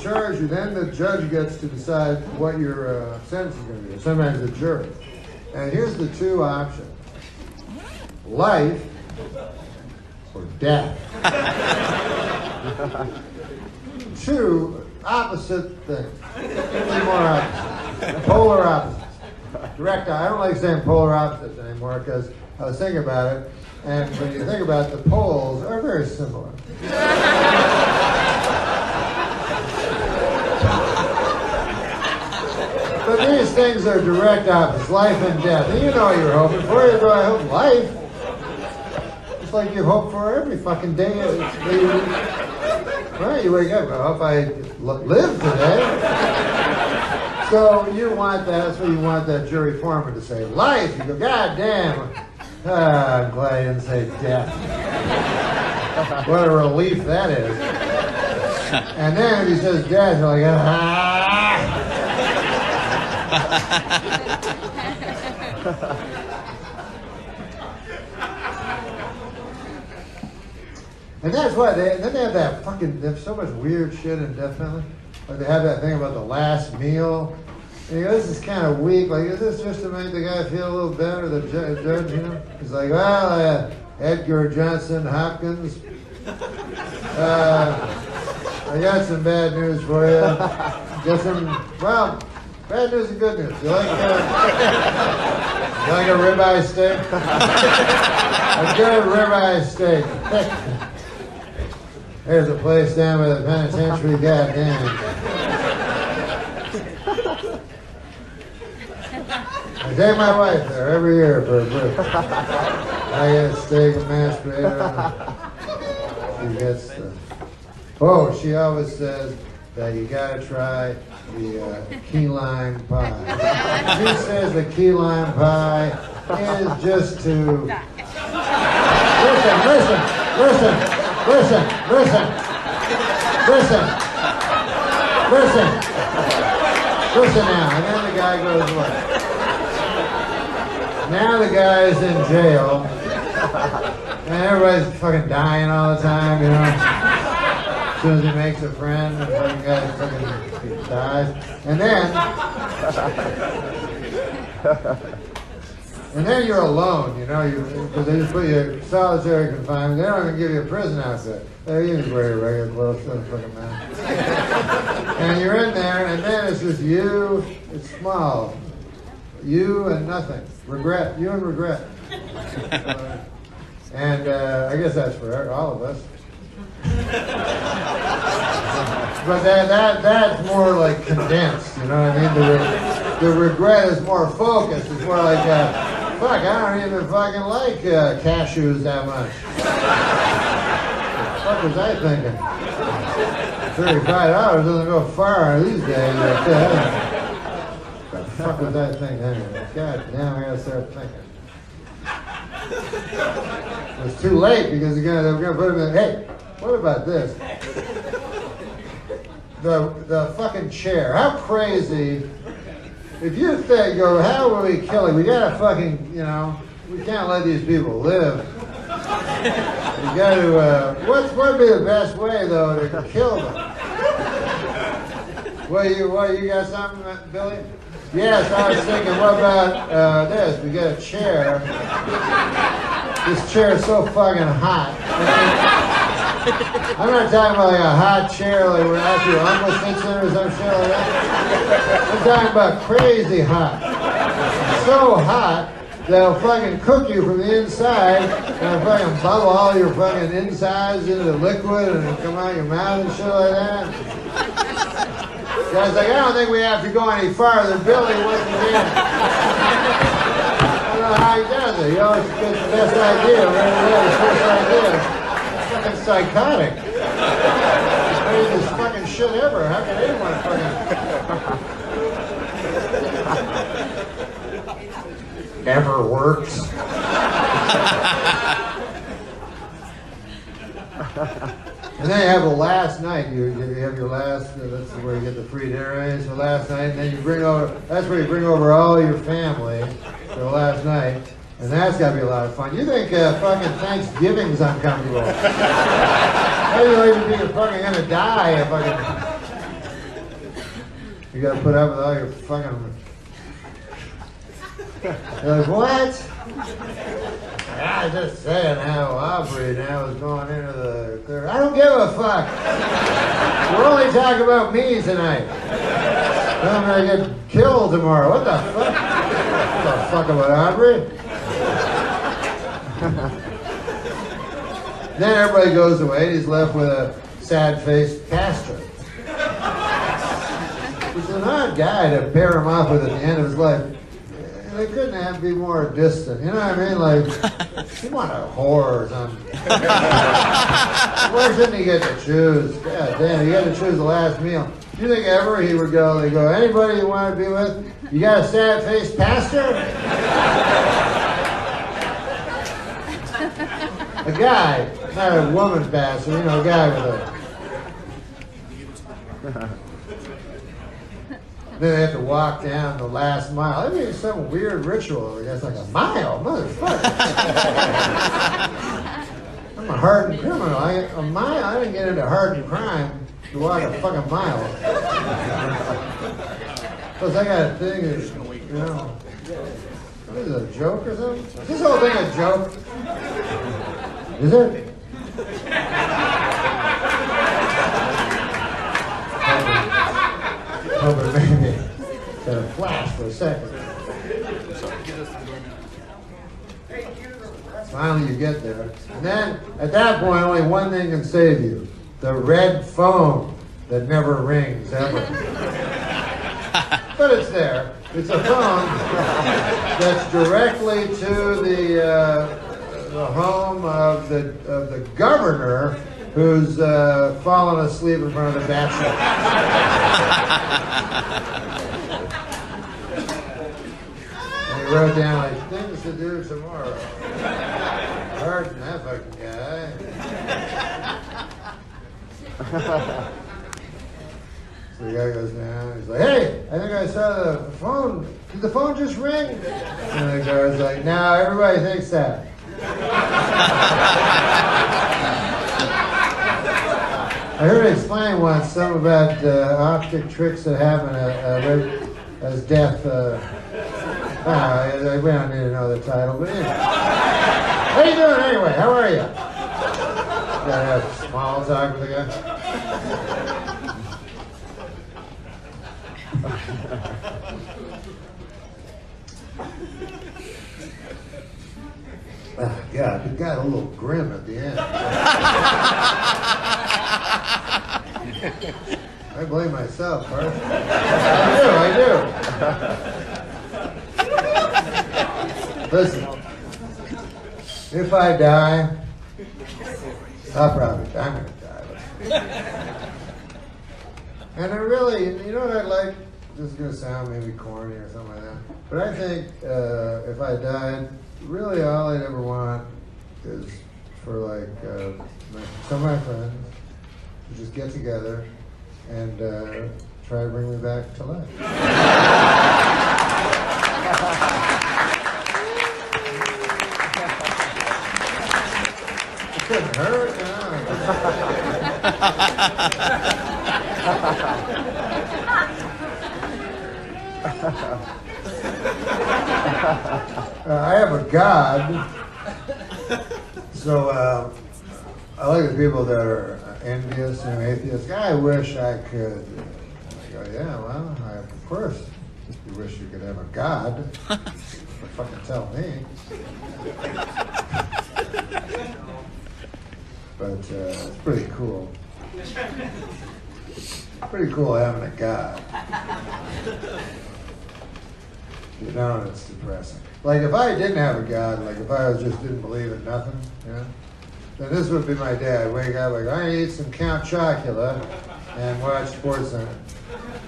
charge you. Then the judge gets to decide what your sentence is going to be. Sometimes the jury. And here's the two options: life or death. Two opposite things. Three more opposites. Polar opposites. Direct. I don't like saying polar opposites anymore because I was thinking about it, and when you think about it, the poles are very similar. But these things are direct opposites, life and death. And you know what you're hoping for. You go, I hope life. It's like you hope for every fucking day. Right, you wake up, I hope I live today. So you want that, that's what you want that jury foreman to say. Life, you go, God damn. I'm glad I didn't say death. What a relief that is. And then if he says death, you're like, And that's why then they have that fucking, they have so much weird shit in death penalty. Like they have that thing about the last meal. And you go, this is kind of weak. Like, is this just to make the guy feel a little better, the judge, you know? He's like, well, Edgar Johnson Hopkins, I got some bad news for you. Well, bad news and good news. You like a ribeye steak? A good ribeye steak. There's a place down by the penitentiary, goddamn. I take my wife there every year for a break. I get a steak and mashed potato. She gets the Oh, she always says that you gotta try the key lime pie. She says the key lime pie is just too... Listen now. And then the guy goes, what? Now the guy is in jail. And everybody's fucking dying all the time, you know. As soon as he makes a friend, the fucking guy fucking dies. And then you're alone, you know, because they just put you in solitary confinement. They don't even give you a prison outfit. You just wear your regular clothes, doesn't fucking matter. And you're in there, and then it's just you. It's small. You and nothing. Regret. You and regret. And I guess that's for all of us. But that's more like condensed, you know what I mean? The regret is more focused. It's more like, fuck, I don't even fucking like cashews that much. What the fuck was I thinking? $35 doesn't go far these days. What the fuck was I thinking anyway? God damn, I gotta start thinking. It was too late because they're gonna put him in. Hey, what about this? The fucking chair. How crazy! If you think, how will we kill him? We gotta fucking, you know, we can't let these people live. We gotta. What would be the best way though to kill them? What you got something, Billy? Yes, I was thinking, what about this? We got a chair. This chair is so fucking hot. I'm not talking about like a hot chair like where after your uncle sits in or some shit like that. I'm talking about crazy hot. So hot that it'll fucking cook you from the inside and it'll fucking bubble all your fucking insides into the liquid and it'll come out your mouth and shit like that. Guy's like, I don't think we have to go any farther. Billy, once again. I don't know how he does it. He always gets the best idea. Right away, the first idea. Fucking psychotic. He's made this fucking shit ever. How can anyone fucking... ever works? And then you have the last night. You have your last. That's where you get the free dinner. So last night, and then you bring over. That's where you bring over all your family for the last night, and that's got to be a lot of fun. You think fucking Thanksgiving's uncomfortable? How do you even think you're fucking gonna die if fucking? You got to put up with all your fucking. You're like, what? I was just saying how Aubrey now is going into the third. I don't give a fuck. We're only talking about me tonight. I'm gonna get killed tomorrow. What the fuck? What the fuck about Aubrey? Then everybody goes away and he's left with a sad-faced pastor. He's an odd guy to pair him off with at the end of his life. They couldn't have to be more distant. You know what I mean? Like, you want a whore or something. Why shouldn't he get to choose? God damn, you got to choose the last meal. You think ever he would go, they go, anybody you want to be with? You got a sad-faced pastor? A guy, not a woman pastor, you know, a guy with a... Then they have to walk down the last mile. I mean, it's some weird ritual. It's like a mile, motherfucker. I'm a hardened criminal. A mile? I didn't get into hardened crime to walk a fucking mile. Plus, I got a thing that, you know, what is it, a joke or something? Is this whole thing a joke? Is it? Oh, but maybe got a flash for a second. Finally, you get there. And then, at that point, only one thing can save you. The red phone that never rings, ever. But it's there. It's a phone that's directly to the home of the governor who's fallen asleep in front of the bachelor. And he wrote down like things to do tomorrow. Hard than that fucking guy. So the guy goes down, he's like, hey, I think I saw the phone. Did the phone just ring? And the guy's like, no, everybody thinks that. I heard it explain once something about optic tricks that happen as death. We don't need to know the title, but anyway. How you doing anyway? How are you? Gotta have small talk with the guy. Oh, God, it got a little grim at the end. I blame myself, Bart. I do. Listen, if I die, I'm going to die. And I really, you know what I'd like? This is going to sound maybe corny or something like that. But I think if I died, really all I'd ever want is for like some of my friends to just get together and try to bring me back to life. It couldn't hurt, I have a God, so I like the people that are envious and atheists. I wish I could. I go, yeah, well, of course, you wish you could have a God. But fucking tell me. But it's pretty cool. Pretty cool having a God. You know, it's depressing. Like if I didn't have a God, like if I just didn't believe in nothing, you know, then this would be my day. I'd wake up like, I eat some Count Chocula and watch SportsCenter.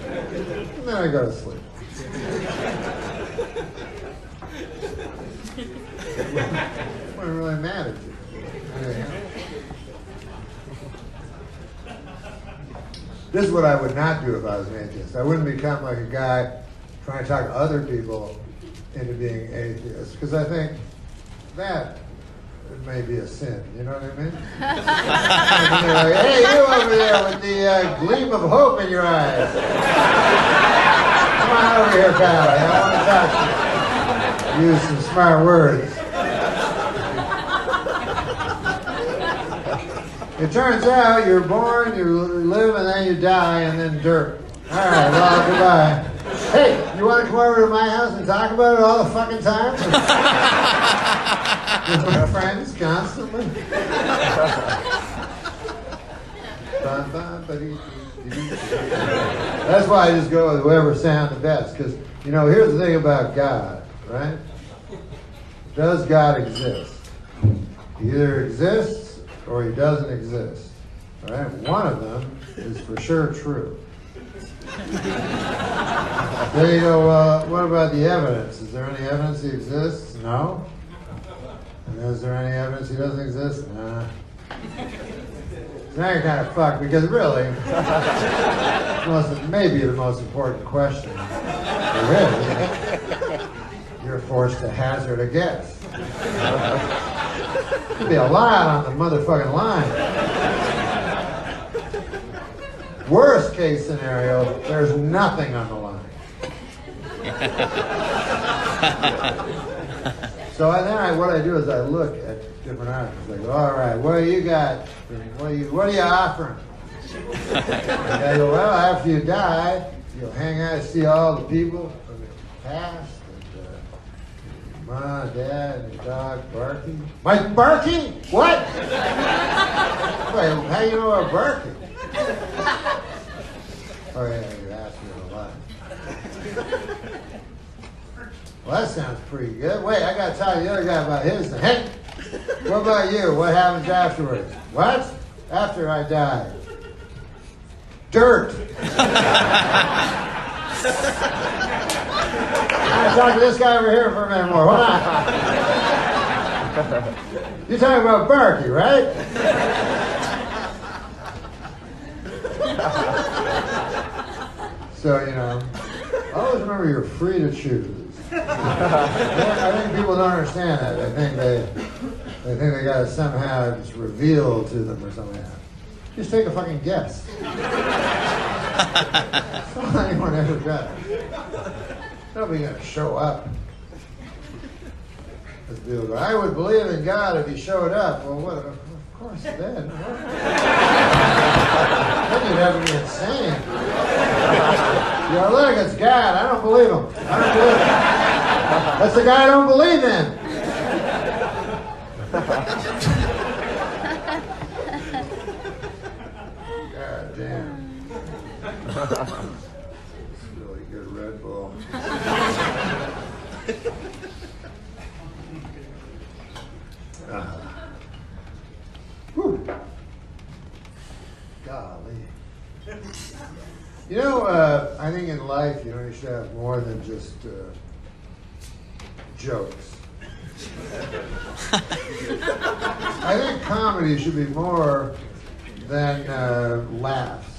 And then I go to sleep. It wouldn't really matter to me. This is what I would not do if I was an atheist. I wouldn't become like a guy trying to talk other people into being atheists, because I think that it may be a sin. You know what I mean? And they're like, hey, you over there with the gleam of hope in your eyes. Come on over here, pal. I want to talk to you. Use some smart words. It turns out you're born, you live, and then you die, and then dirt. All right, well, goodbye. Hey, you want to come over to my house and talk about it all the fucking time? With my friends constantly? That's why I just go with whoever sounds the best. Because, you know, here's the thing about God, right? Does God exist? He either exists or he doesn't exist. Right? One of them is for sure true. Then you go, what about the evidence? Is there any evidence he exists? No. And is there any evidence he doesn't exist? Nah. So now you're kind of fucked, because really, maybe the most important question there is, you're forced to hazard a guess. Could be a lot on the motherfucking line. Worst case scenario, there's nothing on the line. So what I do is I look at different options. I go, all right, what do you got? What are you offering? And I go, well, after you die, you'll hang out and see all the people from the past. And mom, dad, and your dog, Barky. Mike Barky? What? Wait, how do you know about Barky? Oh yeah, you asked me a lot. Well, that sounds pretty good. Wait, I gotta tell the other guy about his thing. Hey, what about you? What happens afterwards? What? after I die? Dirt. I'm going to talk to this guy over here for a minute more. Hold on. You're talking about Barky, right? So, you know, always remember you're free to choose. I think people don't understand that. They think they got to somehow just reveal to them or something. Just take a fucking guess. That's all anyone ever does. Nobody's going to show up. As people go, I would believe in God if he showed up. Well, what? Of course, then. Then you'd have to be insane. You know, look, it's God. I don't believe him. I don't believe him. That's the guy I don't believe in. God damn. It's really good Red Bull. Whew. Golly. You know, I think in life, you know, you should have more than just jokes. I think comedy should be more than laughs.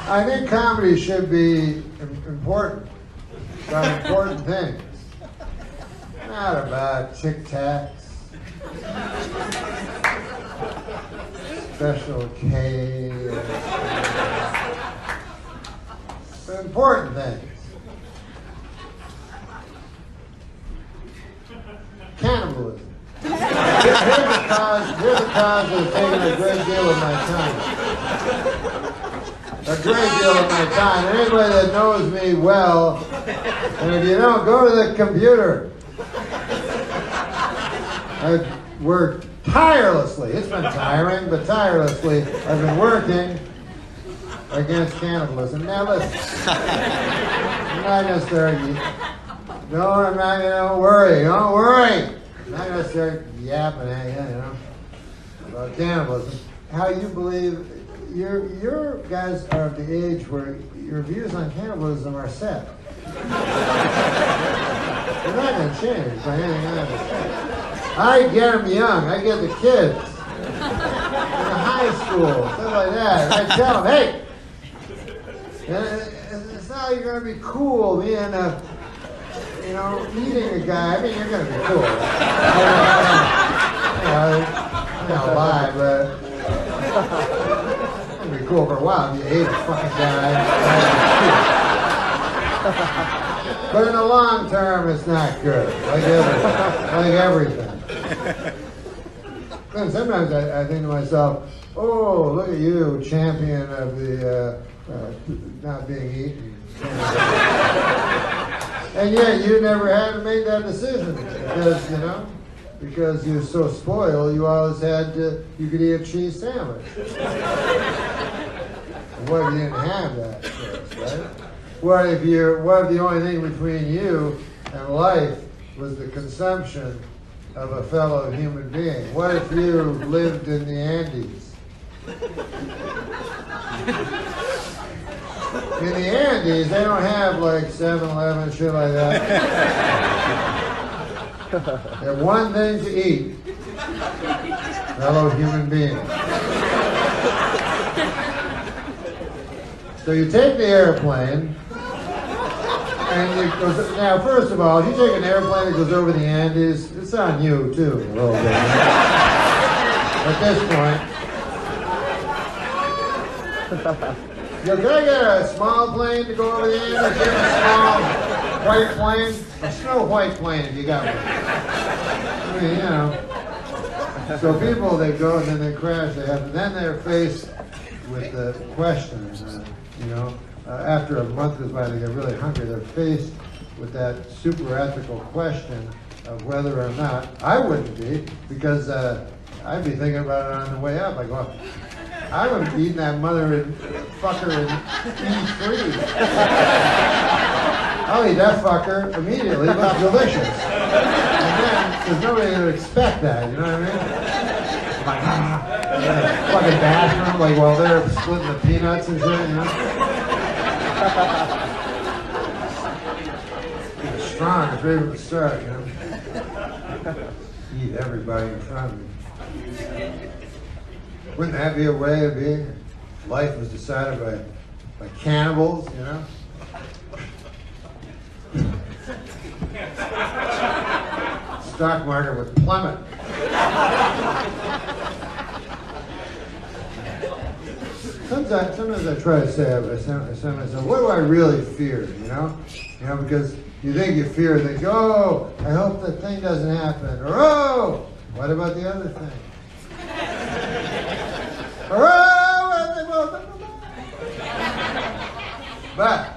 I think comedy should be important, about important things. Not about Tic Tacs, Special K, but important things. Cannibalism. Here's the cause of taking a great deal of my time. A great deal of my time. And anybody that knows me well, and if you don't, go to the computer. I've worked tirelessly. It's been tiring, but tirelessly. I've been working against cannibalism. Now listen, I'm not going to start. I'm not going to worry. Don't worry. I'm not going to start yapping at you, you know, about cannibalism. How you believe your guys are of the age where your views on cannibalism are set. They're not going to change by anything I understand. I get them young. I get the kids in the high school, stuff like that. And I tell them, hey, it's not like you're going to be cool being eating a guy. I mean, you're going to be cool. I'm not lie, but it's going to be cool for a while if you ate a fucking guy. But in the long term, it's not good. Like everything. And sometimes I think to myself, oh, look at you, champion of the not being eaten. And yet you never had to make that decision because you're so spoiled, you always you could eat a cheese sandwich. What if you didn't have that choice, right? What if the only thing between you and life was the consumption of a fellow human being? What if you lived in the Andes? In the Andes, they don't have like 7-Eleven, shit like that. They have one thing to eat. Fellow human being. So you take the airplane, now, first of all, if you take an airplane that goes over the Andes, it's on you, too, a little bit. At this point. Can I get a small plane to go over the Andes? Get a small white plane? A snow white plane, if you got one. I mean, you know. So people, they go and then they crash. Then they're faced with the questions, after a month goes by, they get really hungry. They're faced with that super ethical question of whether or not, I wouldn't be, because I'd be thinking about it on the way up. I go, I would be eating that mother fucker in E3. I'll eat that fucker immediately. It looks delicious. And Because nobody would expect that, you know what I mean? Like, fucking bathroom, like while they're splitting the peanuts and shit, you know? It's strong, it's ready to start, you know? Eat everybody in front of me. Wouldn't that be a way of being? Life was decided by cannibals, you know? Stock market would plummet. Sometimes I try to say, what do I really fear, you know? You know, because you think you fear things, oh, I hope that thing doesn't happen, or oh, what about the other thing? Or oh, but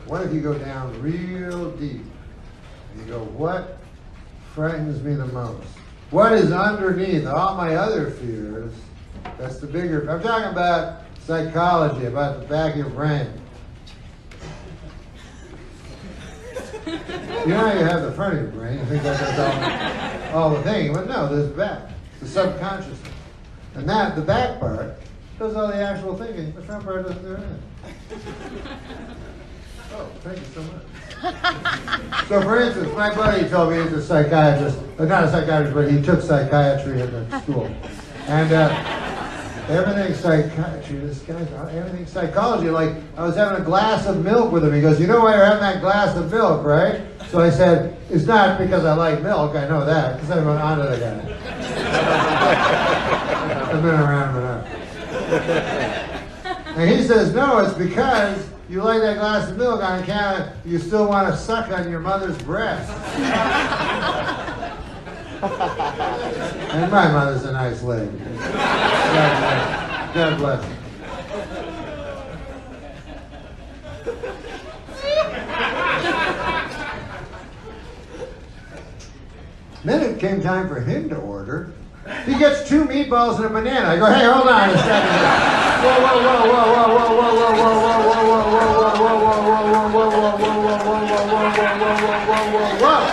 what if you go down real deep and you go, what frightens me the most? What is underneath all my other fears? That's the bigger. I'm talking about psychology, about the back of your brain. You know how you have the front of your brain, you think that does all the thing, but no, there's the back, the subconscious. And that, the back part, does all the actual thinking. The front part doesn't do anything. Oh, thank you so much. So, for instance, my buddy told me he's a psychiatrist, not a psychiatrist, but he took psychiatry at the school. And everything psychiatry, this guy's everything psychology. Like, I was having a glass of milk with him. He goes, you know why you're having that glass of milk, right? So I said, it's not because I like milk, I know that, because I went on to the guy. I've been around him enough. And he says, no, it's because you like that glass of milk on account of you still want to suck on your mother's breast. And my mother's a nice lady. God bless her. Then it came time for him to order. He gets 2 meatballs and a banana. I go, hey, hold on a second. Whoa, whoa, whoa, whoa, whoa, whoa, whoa, whoa, whoa, whoa, whoa, whoa.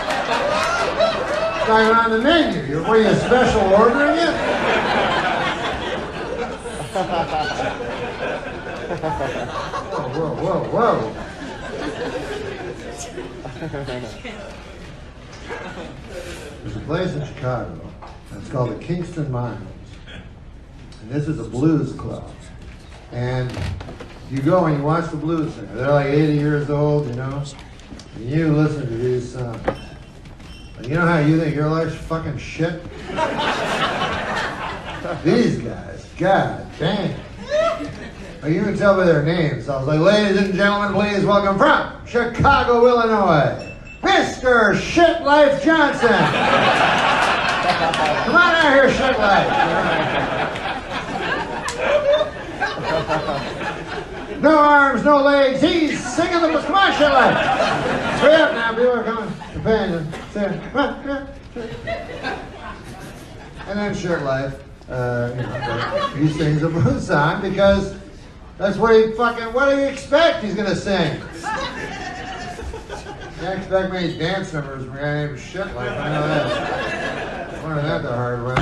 It's not even on the menu. What are you, special ordering it? Whoa, whoa, whoa, whoa. There's a place in Chicago. It's called the Kingston Mines. And this is a blues club. And you go and you watch the blues singer. They're like 80 years old, you know. And you listen to these songs. And you know how you think your life's fucking shit? These guys, god damn. You can tell by their names. I was like, ladies and gentlemen, please welcome from Chicago, Illinois, Mr. Shit Life Johnson. Come on out here, Shit Life. No arms, no legs. He's singing the blues. Come on, Shit Life. Hurry up now, people are coming. Companion. And then Shit Life, he sings a blues song because that's what he fucking, what do you expect he's gonna sing? Can't expect many dance numbers from a guy named Shit Life. I know that. Learned that the hard way.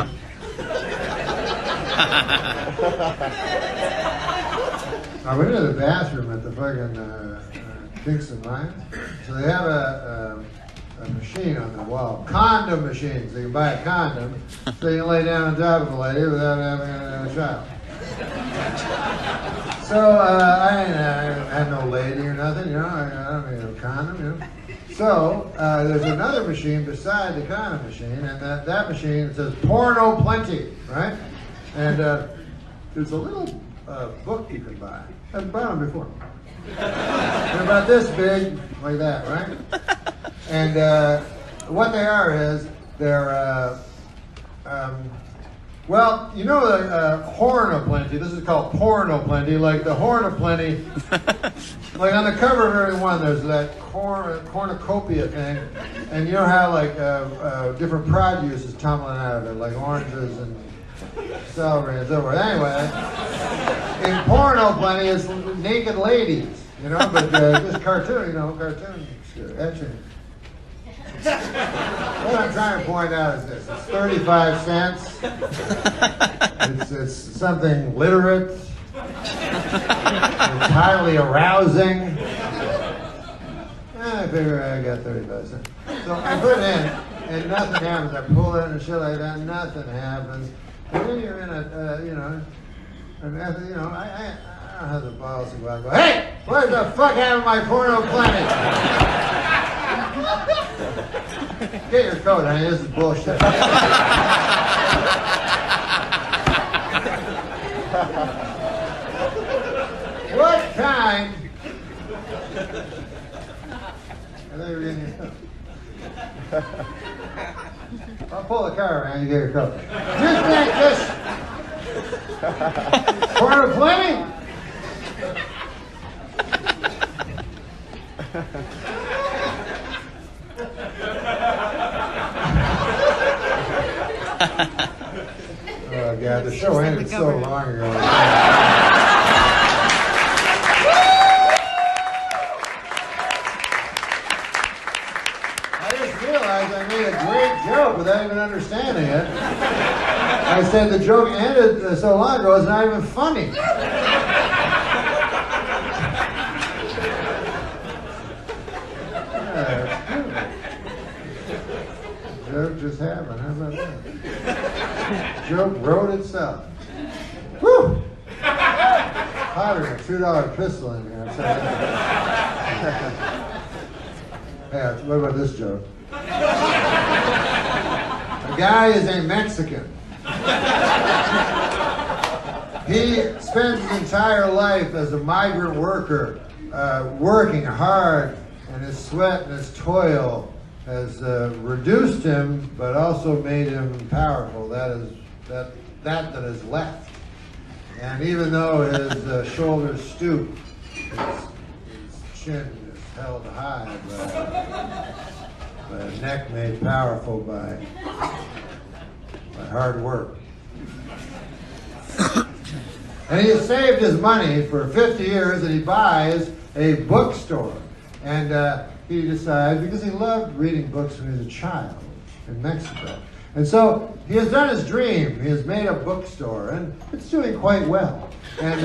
I went into the bathroom at the fucking Kingston Mines. So they have a machine on the wall. Condom machines. So you can buy a condom so you can lay down on top of a lady without having a child. So I had no lady or nothing, you know. I don't need a condom, you know. So there's another machine beside the condom machine, and that machine, it says porno plenty, right? And there's a little book you can buy. I've bought them before. They're about this big, like that, right? And what they are is they're well, you know the Horn of Plenty. This is called Porno Plenty, like the Horn of Plenty. Like on the cover of every one, there's that cornucopia thing, and you know how like different produce is tumbling out of it, like oranges and celery and so forth. Anyway, in Porno Plenty, it's naked ladies, you know, but just cartoon, you know, cartoon etching. What I'm trying to point out is this. It's 35 cents. It's something literate. It's highly arousing. I figure I got 35 cents. So I put it in, and nothing happens. I pull it and shit like that, nothing happens. And then you're in a, and after, I don't have the balls to go out and go, hey, what the fuck happened to my porno clinic? Get your coat, honey, this is bullshit. What kind? I think we're getting your coat. I'll pull the car around, you get your coat. You think this porno clinic? Oh God, the show ended so long ago. I just realized I made a great joke without even understanding it. I said the joke ended so long ago, it's not even funny. Joke just happened. How about that? Joke wrote itself. Woo! Hotter than a $2 pistol in here. Yeah, what about this joke? A guy is a Mexican. He spends his entire life as a migrant worker, working hard, and his sweat and his toil has reduced him, but also made him powerful. That is left. And even though his shoulders stoop, his chin is held high by a neck made powerful by hard work. And he has saved his money for 50 years, and he buys a bookstore. And he decides, because he loved reading books when he was a child in Mexico. And so he has done his dream. He has made a bookstore, and it's doing quite well. And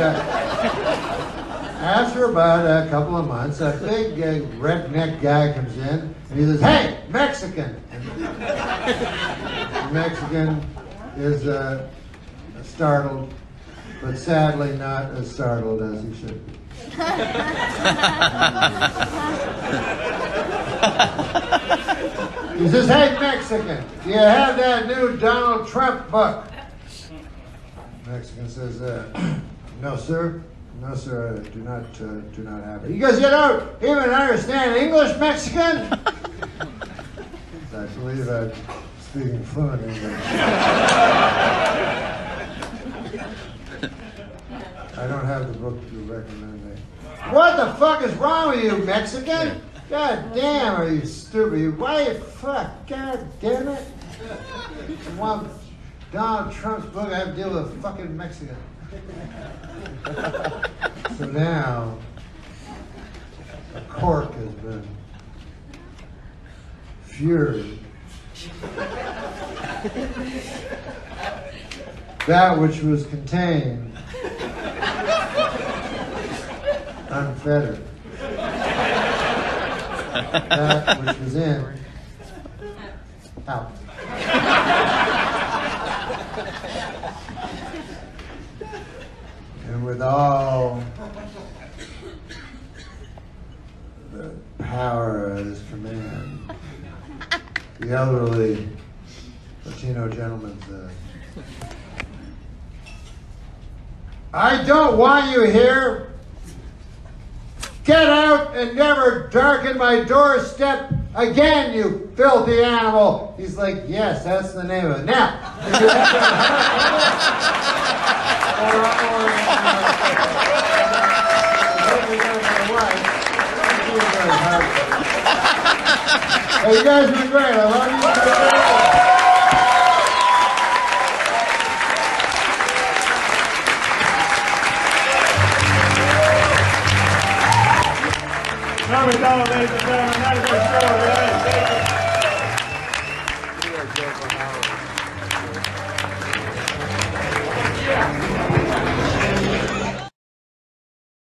after about a couple of months, a big redneck guy comes in, and he says, hey, Mexican! And the Mexican is startled, but sadly not as startled as he should be. He says, hey, Mexican, do you have that new Donald Trump book? Mexican says, no, sir. No, sir, I do not have it. He goes, you don't even understand English, Mexican? I believe I'm speaking fluent English. I don't have the book to recommend me. What the fuck is wrong with you, Mexican? God damn, are you stupid? Why you fuck? God damn it. I want Donald Trump's book, I have to deal with a fucking Mexican. So now, a cork has been fury. That which was contained, unfettered. That which was in, out. And with all the power at his command, the elderly Latino gentleman said, I don't want you here. Get out and never darken my doorstep again, you filthy animal. He's like, yes, that's the name of it. Now, if you have hey, you guys have been great. I love you. No, NormMacdonald, ladies and gentlemen. That is our show. Thank you.